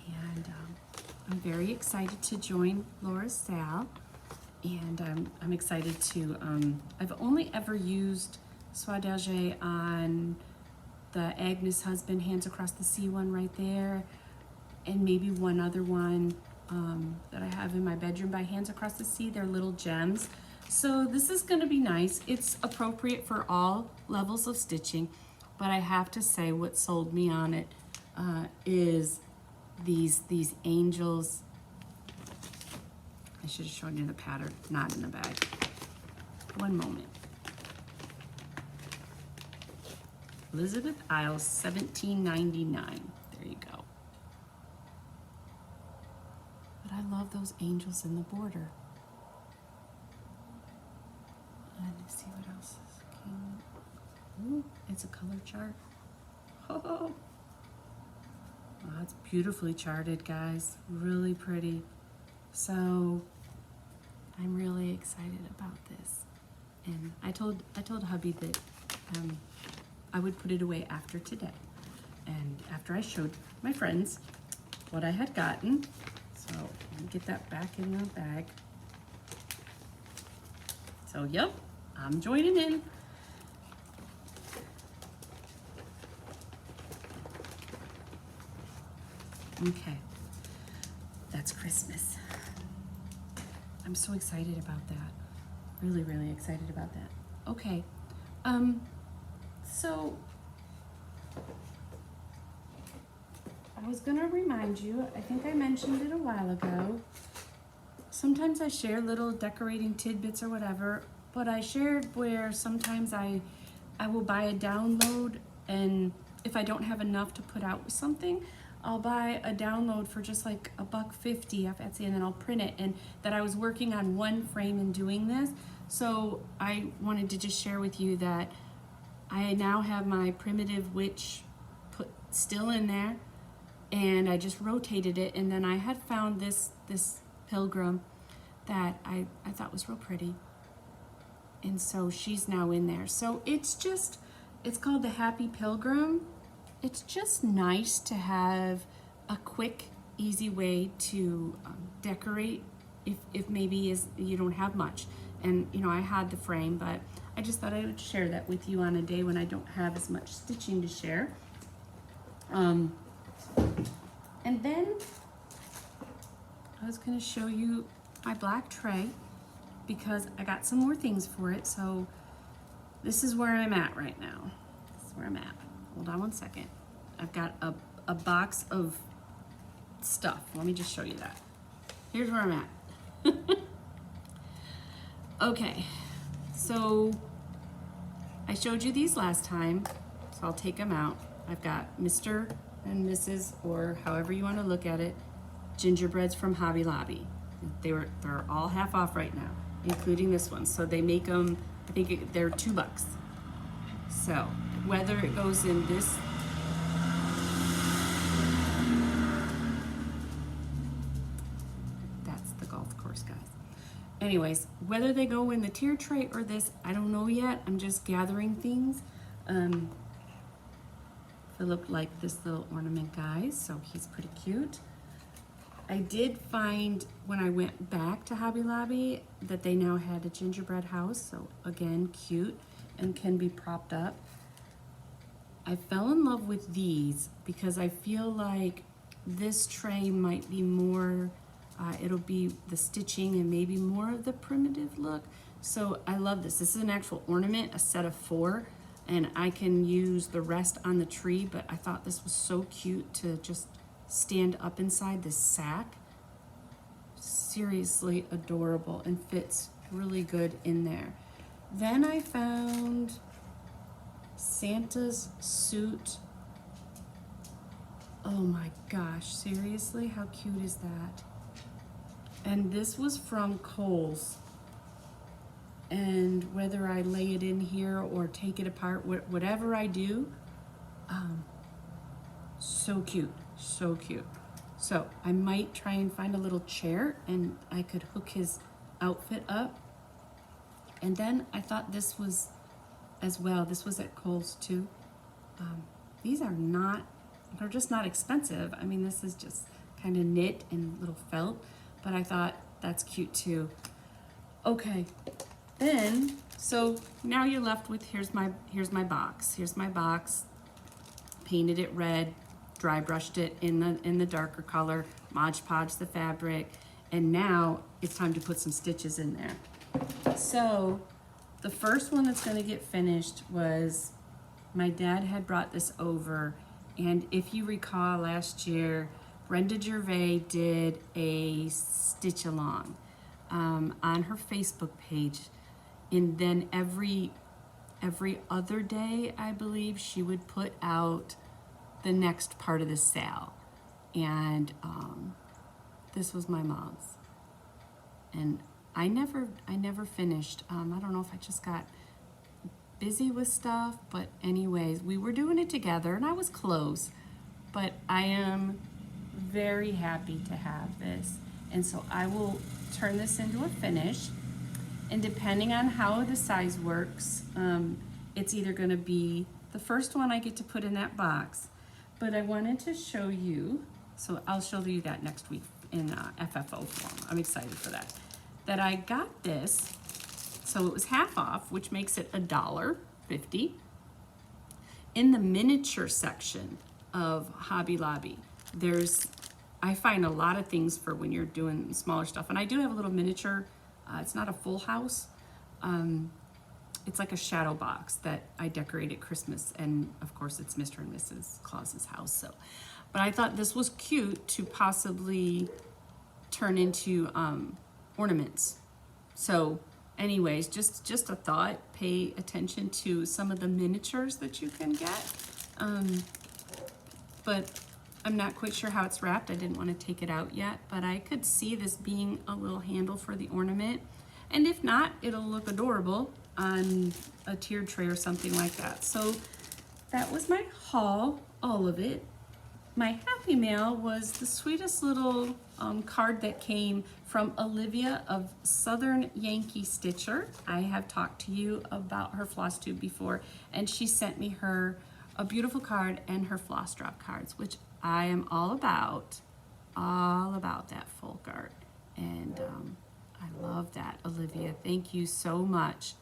and I'm very excited to join Laura's Sal, and I'm excited to, I've only ever used soie d'Alger on the Agnes Husband Hands Across the Sea one right there, and maybe one other one that I have in my bedroom by Hands Across the Sea. They're little gems. So this is going to be nice. It's appropriate for all levels of stitching, but I have to say what sold me on it is these angels. I should have shown you the pattern, not in the bag. One moment. Elizabeth Isles, 1799. There you go. But I love those angels in the border. Let me see what else came. Ooh, it's a color chart. Oh, it's beautifully charted, guys. Really pretty. So I'm really excited about this. And I told hubby that I would put it away after today. And after I showed my friends what I had gotten. So let me get that back in the bag. So yep, I'm joining in. Okay, that's Christmas. I'm so excited about that. Really, really excited about that. Okay, so I was gonna remind you, I think I mentioned it a while ago. Sometimes I share little decorating tidbits or whatever, but I shared where sometimes I will buy a download, and if I don't have enough to put out with something, I'll buy a download for just like $1.50 off Etsy, and then I'll print it. And that I was working on one frame and doing this. So I wanted to just share with you that I now have my primitive witch put still in there, and I just rotated it. And then I had found this pilgrim that I thought was real pretty. And so she's now in there. So it's called the Happy Pilgrim. It's just nice to have a quick, easy way to decorate if maybe you don't have much. And you know, I had the frame, but I just thought I would share that with you on a day when I don't have as much stitching to share. And then I was going to show you my black tray because I got some more things for it. So this is where I'm at right now. This is where I'm at. Hold on one second. I've got a box of stuff. Let me just show you that. Here's where I'm at. Okay, so I showed you these last time, so I'll take them out. I've got Mr. and Mrs., or however you want to look at it, gingerbreads from Hobby Lobby. They're all half off right now, including this one. So they make them, I think they're $2. So whether it goes in this, that's the golf course, guys. Anyways, whether they go in the tier tray or this, I don't know yet. I'm just gathering things. Philip liked this little ornament, guys, so he's pretty cute. I did find when I went back to Hobby Lobby that they now had a gingerbread house, so again, cute and can be propped up. I fell in love with these because I feel like this tray might be more, it'll be the stitching and maybe more of the primitive look. So I love this. This is an actual ornament, a set of 4, and I can use the rest on the tree, but I thought this was so cute to just stand up inside this sack. Seriously adorable and fits really good in there. Then I found Santa's suit. Oh my gosh, seriously, how cute is that? And this was from Kohl's. And whether I lay it in here or take it apart, whatever I do, so cute, so cute. So I might try and find a little chair and I could hook his outfit up. And then I thought this was as well. This was at Kohl's too. These are not, they're just not expensive. I mean, this is just kind of knit and little felt, but I thought that's cute too. Okay, then, so now you're left with, here's my box. Here's my box. Painted it red, dry brushed it in the darker color, Mod Podge the fabric, and now it's time to put some stitches in there. So the first one that's going to get finished was, my dad had brought this over, and if you recall last year, Brenda Gervais did a stitch along. on her Facebook page, and then every other day, I believe, she would put out the next part of the sale. And this was my mom's, and I never finished. I don't know if I just got busy with stuff, but anyways, we were doing it together, and I was close. But I am very happy to have this, and so I will turn this into a finish. And depending on how the size works, it's either going to be the first one I get to put in that box. But I wanted to show you, so I'll show you that next week in FFO form. I'm excited for that. That I got this, so it was half off, which makes it $1.50. In the miniature section of Hobby Lobby, I find a lot of things for when you're doing smaller stuff. And I do have a little miniature, it's not a full house. It's like a shadow box that I decorate at Christmas, and of course it's Mr. and Mrs. Claus's house. So, but I thought this was cute to possibly turn into ornaments. So anyways, just a thought, pay attention to some of the miniatures that you can get. But I'm not quite sure how it's wrapped. I didn't want to take it out yet, but I could see this being a little handle for the ornament. And if not, it'll look adorable on a tiered tray or something like that. So that was my haul, all of it. My happy mail was the sweetest little card that came from Olivia of Southern Yankee Stitcher. I have talked to you about her Flosstube before, and she sent me a beautiful card and her floss drop cards, which I am all about that folk art. And I love that, Olivia. Thank you so much.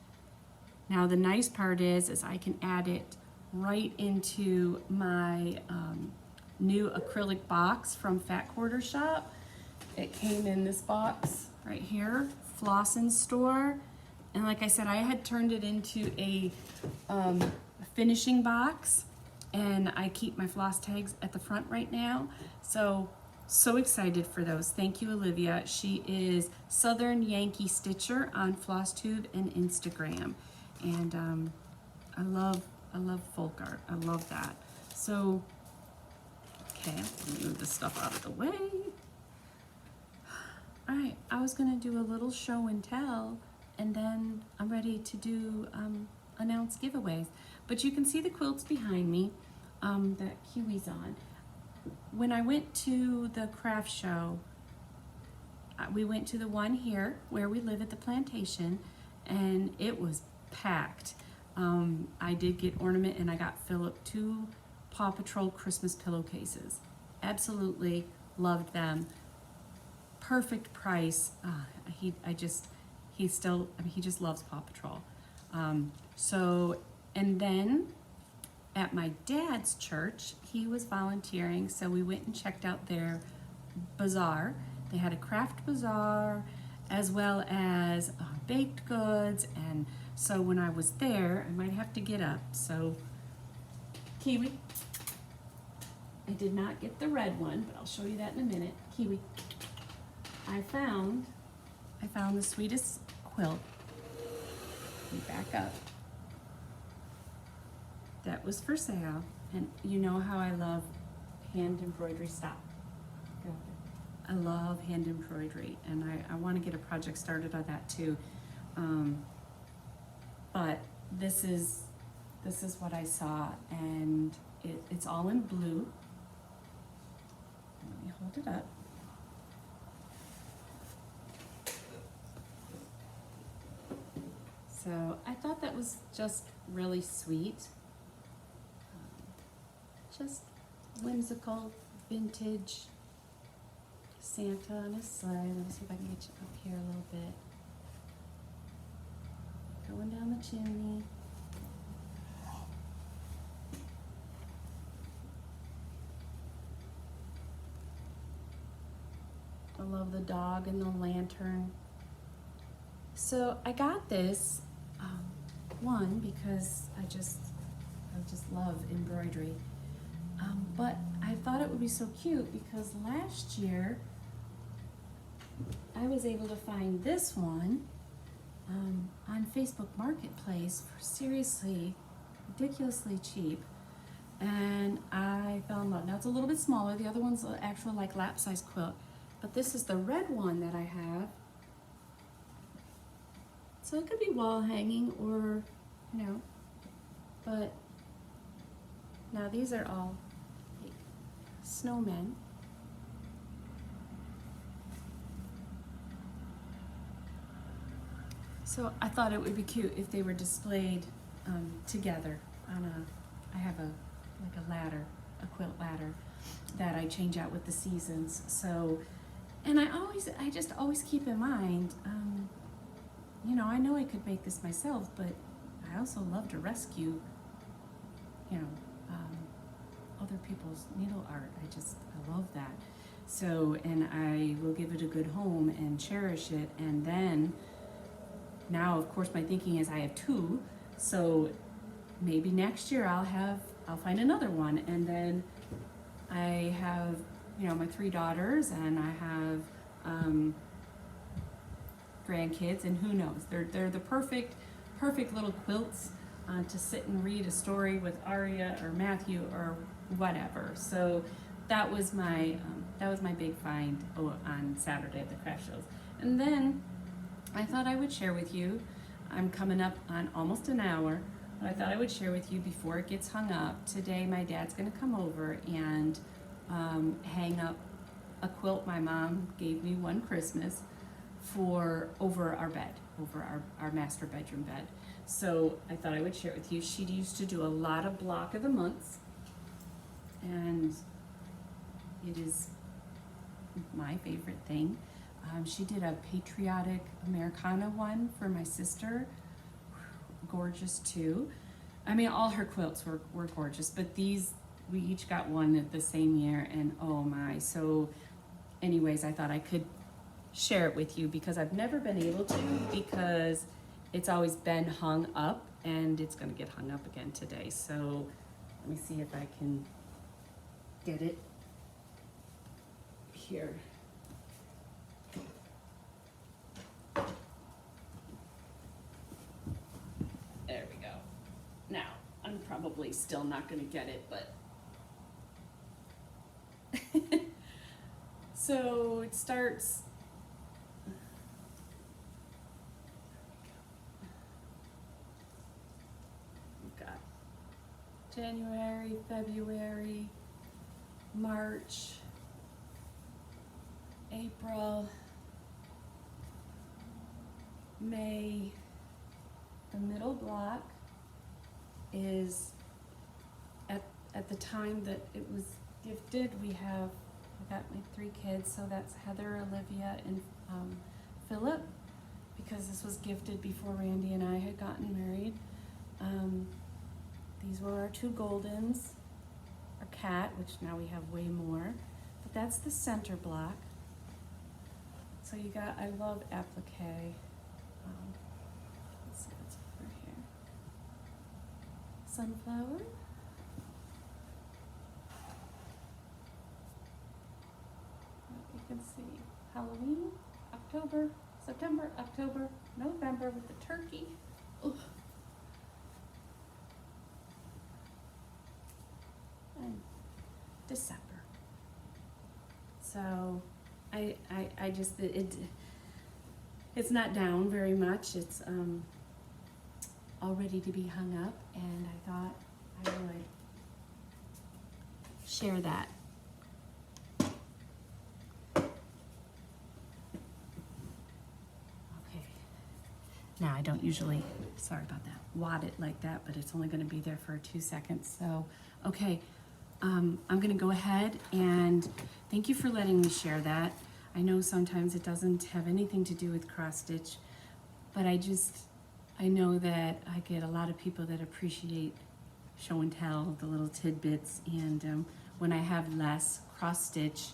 Now the nice part is I can add it right into my new acrylic box from Fat Quarter Shop. It came in this box right here, Floss in Store. And like I said, I had turned it into a finishing box, and I keep my floss tags at the front right now. So excited for those. Thank you, Olivia. She is Southern Yankee Stitcher on Flosstube and Instagram. And I love folk art. I love that. So, okay, I'll move this stuff out of the way. All right, I was gonna do a little show and tell, and then I'm ready to do announce giveaways. But you can see the quilts behind me that Kiwi's on. When I went to the craft show, we went to the one here where we live at the plantation, and it was packed. I did get ornament, and I got Philip 2 Paw Patrol Christmas pillowcases. Absolutely loved them. Perfect price. He just loves Paw Patrol. And then at my dad's church, he was volunteering, so we went and checked out their bazaar. They had a craft bazaar as well as baked goods, and so when I was there, I might have to get up. So, Kiwi, I did not get the red one, but I'll show you that in a minute. Kiwi, I found the sweetest quilt. Let me back up. That was for sale, and you know how I love hand embroidery. Stop. I love hand embroidery, and I want to get a project started on that too. But this is what I saw, and it's all in blue. Let me hold it up. So I thought that was just really sweet. Just whimsical, vintage Santa on a sleigh. Let me see if I can get you up here a little bit. Going down the chimney. I love the dog and the lantern. So I got this one because I just love embroidery. But I thought it would be so cute because last year I was able to find this one on Facebook Marketplace for seriously ridiculously cheap, and I fell in love. Now it's a little bit smaller. The other one's an actual like lap size quilt, but this is the red one that I have. So it could be wall hanging or, you know, but now these are all like snowmen. So I thought it would be cute if they were displayed together on I have like a ladder, a quilt ladder that I change out with the seasons. So, and I just always keep in mind, you know, I know I could make this myself, but I also love to rescue, you know, other people's needle art. I love that. So, and I will give it a good home and cherish it. And then now, of course, my thinking is I have two, so maybe next year I'll find another one. And then I have, you know, my 3 daughters, and I have grandkids, and who knows, they're the perfect little quilts to sit and read a story with Aria or Matthew or whatever. So that was my big find on Saturday at the craft shows. And then I thought I would share with you, I'm coming up on almost an hour, but I thought I would share with you before it gets hung up. Today my dad's gonna come over and hang up a quilt my mom gave me one Christmas for over our bed, over our master bedroom bed. So I thought I would share it with you. She used to do a lot of block of the months, and it is my favorite thing. She did a patriotic Americana one for my sister, gorgeous too. I mean, all her quilts were gorgeous, but these, we each got one at the same year, and oh my. So anyways, I thought I could share it with you because I've never been able to, because it's always been hung up, and it's gonna get hung up again today. So let me see if I can get it here. There we go. Now, I'm probably still not gonna get it, but so it starts, we've got January, February, March, April, May. The middle block is at the time that it was gifted. I got my 3 kids, so that's Heather, Olivia, and Philip, because this was gifted before Randy and I had gotten married. These were our 2 Goldens, our cat, which now we have way more, but that's the center block. So you got, I love applique. Let's see what's over here. Sunflower. You can see Halloween, October, September, October, November with the turkey. Ugh. And December. So I just, it's not down very much. It's all ready to be hung up, and I thought I would share that. Okay. Now I don't usually, sorry about that, wad it like that, but it's only going to be there for 2 seconds. So, okay. I'm going to go ahead and thank you for letting me share that. I know sometimes it doesn't have anything to do with cross stitch, but I know that I get a lot of people that appreciate show and tell, the little tidbits, and when I have less cross stitch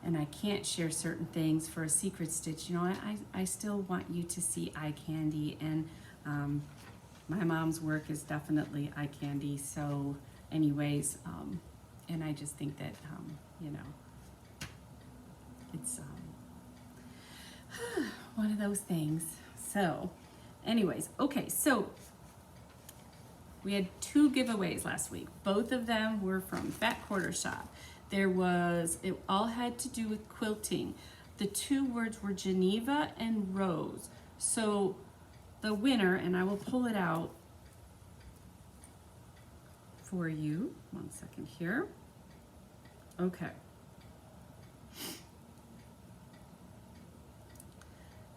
and I can't share certain things for a secret stitch, you know, I still want you to see eye candy, and my mom's work is definitely eye candy. So anyways, and I just think that, you know, it's, One of those things. So, anyways, okay, so we had 2 giveaways last week. Both of them were from Fat Quarter Shop. It all had to do with quilting. The 2 words were Geneva and Rose. So the winner, and I will pull it out for you. 1 second here. Okay.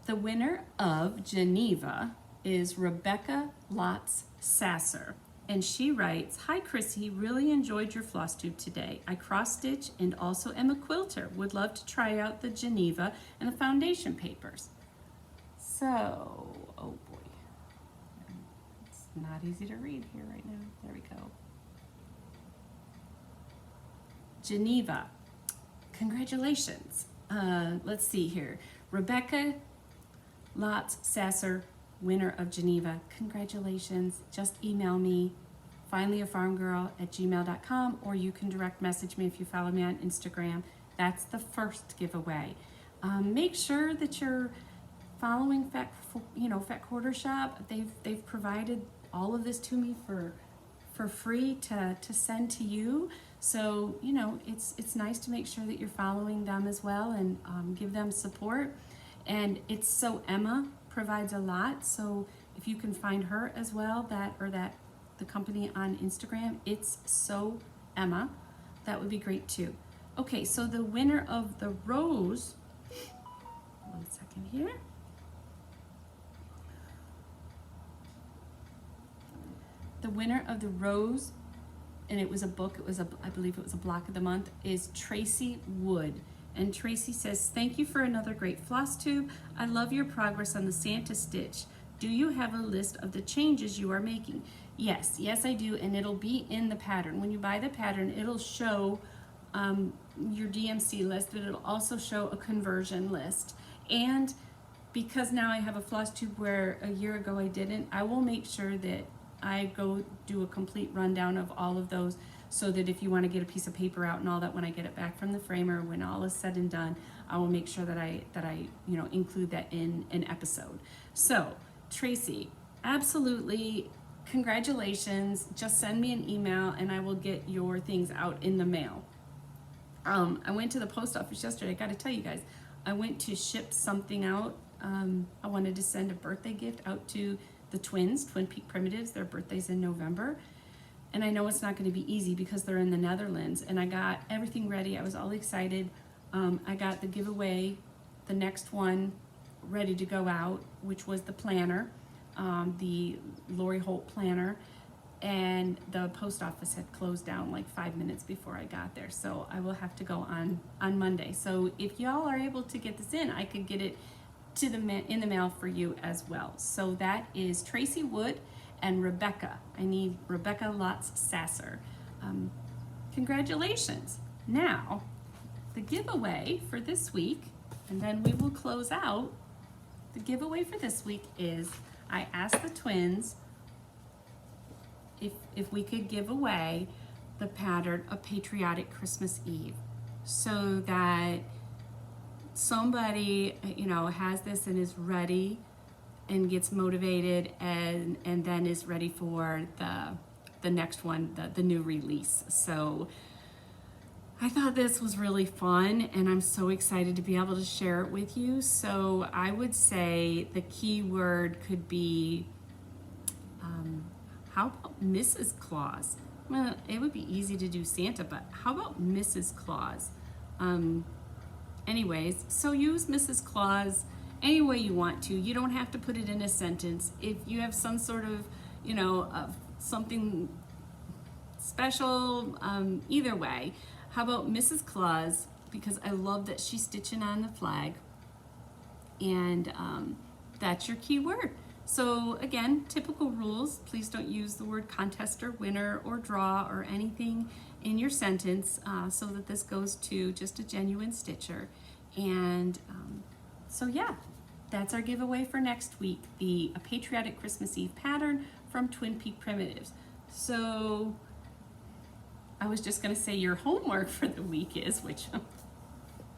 The winner of Geneva is Rebecca Lotz Sasser. And she writes, "Hi Chrissy, really enjoyed your floss tube today. I cross stitch and also am a quilter. Would love to try out the Geneva and the foundation papers." So, oh boy, it's not easy to read here right now. There we go. Geneva, congratulations. Let's see here. Rebecca Lotz Sasser, winner of Geneva, congratulations. Just email me, finallyafarmgirl@gmail.com, or you can direct message me if you follow me on Instagram. That's the first giveaway. Make sure that you're following Fat Quarter Shop. They've provided all of this to me for free to send to you. So, it's nice to make sure that you're following them as well and give them support. And it's So Emma provides a lot. So if you can find her as well, the company on Instagram, it's So Emma, that would be great too. Okay, so the winner of the rose, 1 second here. The winner of the rose, and it was a book, I believe it was a block of the month, is Tracy Wood. And Tracy says, "Thank you for another great floss tube. I love your progress on the Santa stitch. Do you have a list of the changes you are making?" Yes, I do, and it'll be in the pattern. When you buy the pattern, it'll show your DMC list, but it'll also show a conversion list. And because now I have a floss tube where a year ago I didn't, I will make sure that I go do a complete rundown of all of those, so that if you want to get a piece of paper out and all that, when I get it back from the framer, when all is said and done, I will make sure that I include that in an episode. So Tracy, absolutely, congratulations. Just send me an email and I will get your things out in the mail. I went to the post office yesterday. I got to tell you guys, I went to ship something out. I wanted to send a birthday gift out to the twins, Twin Peak Primitives. Their birthday's in November. And I know it's not going to be easy because they're in the Netherlands. And I got everything ready. I was all excited. I got the giveaway, the next one, ready to go out, which was the planner, the Lori Holt planner. And the post office had closed down like 5 minutes before I got there. So I will have to go on Monday. So if y'all are able to get this in, I could get it in the mail for you as well. So that is Tracy Wood and Rebecca. I need Rebecca Lotz Sasser. Congratulations. Now, the giveaway for this week, and then we will close out. The giveaway for this week is, I asked the twins if we could give away the pattern A Patriotic Christmas Eve, so that somebody has this and is ready and gets motivated and then is ready for the next one, the new release. So I thought this was really fun, and I'm so excited to be able to share it with you. So I would say the key word could be, how about Mrs. Claus? Well, it would be easy to do Santa, but how about Mrs. Claus? Anyways, so use Mrs. Claus any way you want to. You don't have to put it in a sentence. If you have some sort of, something special, either way. How about Mrs. Claus? Because I love that she's stitching on the flag, and that's your key word. So again, typical rules. Please don't use the word contest or winner or draw or anything in your sentence, so that this goes to just a genuine stitcher. And so yeah, that's our giveaway for next week, the A Patriotic Christmas Eve pattern from Twin Peak Primitives. So I was just going to say your homework for the week is, which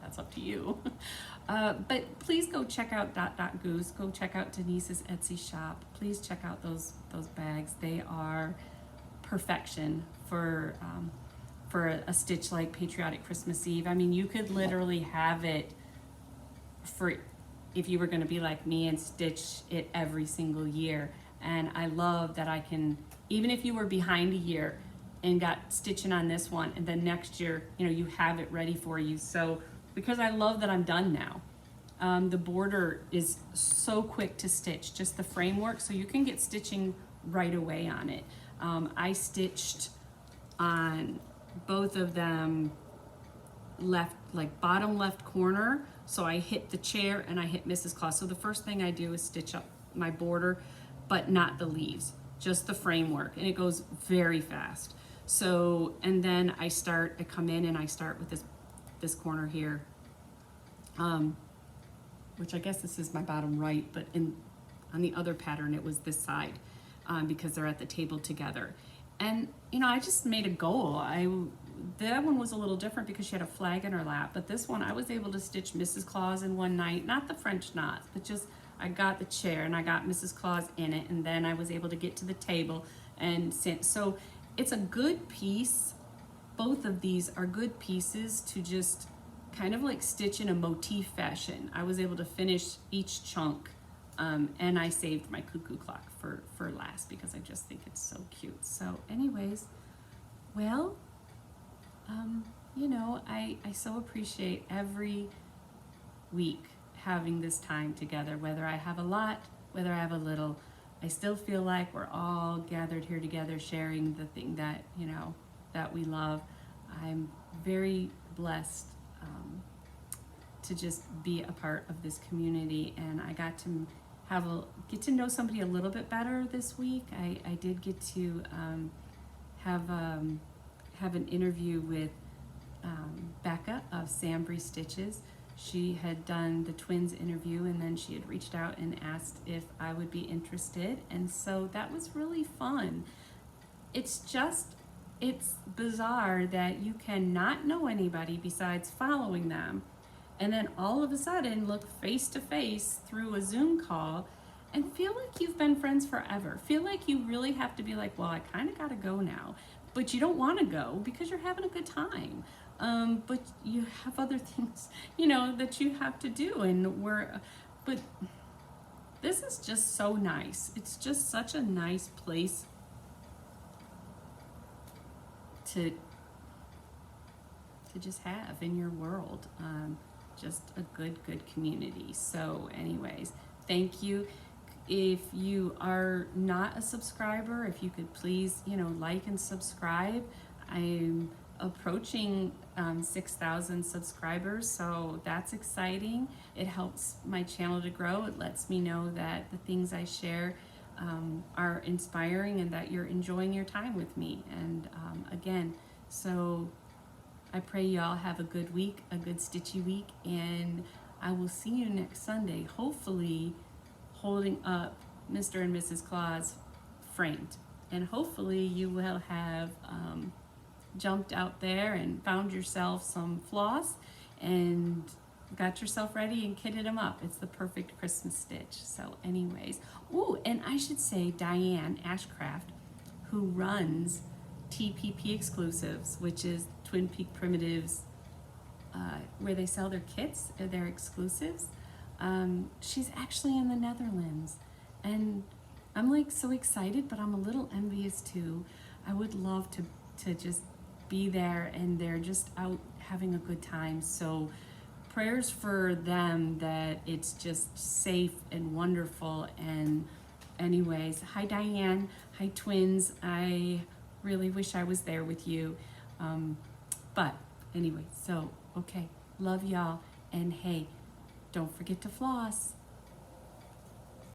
that's up to you. But please go check out Dot Dot Goose. Go check out Denise's Etsy shop. Please check out those bags. They are perfection for a stitch like Patriotic Christmas Eve. I mean, you could literally have it for if you were going to be like me and stitch it every single year. And I love that I can, even if you were behind a year and got stitching on this one, and then next year, you know, you have it ready for you. So, because I love that I'm done now. The border is so quick to stitch, just the framework, so you can get stitching right away on it. I stitched on both of them left, like bottom left corner, so I hit the chair and I hit Mrs. Claus. So the first thing I do is stitch up my border, but not the leaves, just the framework, and it goes very fast. So, and then I come in and I start with this corner here, which I guess this is my bottom right, but on the other pattern it was this side, because they're at the table together. And you know, I just made a goal. That one was a little different because she had a flag in her lap, but this one I was able to stitch Mrs. Claus in one night, not the French knots, but just I got the chair and I got Mrs. Claus in it, and then I was able to get to the table and sit. So it's a good piece. Both of these are good pieces to just kind of like stitch in a motif fashion. I was able to finish each chunk, and I saved my Cuckoo Clock for last because I just think it's so cute. So anyways, well, you know, I so appreciate every week having this time together, whether I have a lot, whether I have a little. I still feel like we're all gathered here together sharing the thing that, you know, that we love. I'm very blessed to just be a part of this community, and I got to get to know somebody a little bit better this week. I did get to have an interview with Becca of Sambry Stitches. She had done the twins interview, and then she had reached out and asked if I would be interested, and so that was really fun. It's bizarre that you cannot know anybody besides following them, and then all of a sudden look face to face through a Zoom call and feel like you've been friends forever. Feel like you really have to be like, well, I kind of got to go now, but you don't want to go because you're having a good time. But you have other things, you know, that you have to do, but this is just so nice. It's just such a nice place to just have in your world. Just a good community. So anyways, thank you. If you are not a subscriber, if you could please, you know, like and subscribe. I'm approaching 6,000 subscribers, so that's exciting. It helps my channel to grow. It lets me know that the things I share are inspiring and that you're enjoying your time with me. And again, so I pray you all have a good week, a good stitchy week, and I will see you next Sunday, hopefully holding up Mr. and Mrs. Claus framed. And hopefully you will have jumped out there and found yourself some floss and got yourself ready and kitted them up. It's the perfect Christmas stitch. So anyways, ooh, and I should say Diane Ashcraft, who runs TPP Exclusives, which is Twin Peak Primitives, where they sell their kits, their exclusives. She's actually in the Netherlands, and I'm like so excited, but I'm a little envious too. I would love to just be there, and they're just out having a good time. So prayers for them that it's just safe and wonderful. And anyways, hi Diane, hi twins. I really wish I was there with you. But anyway, so okay, love y'all, and hey, don't forget to floss.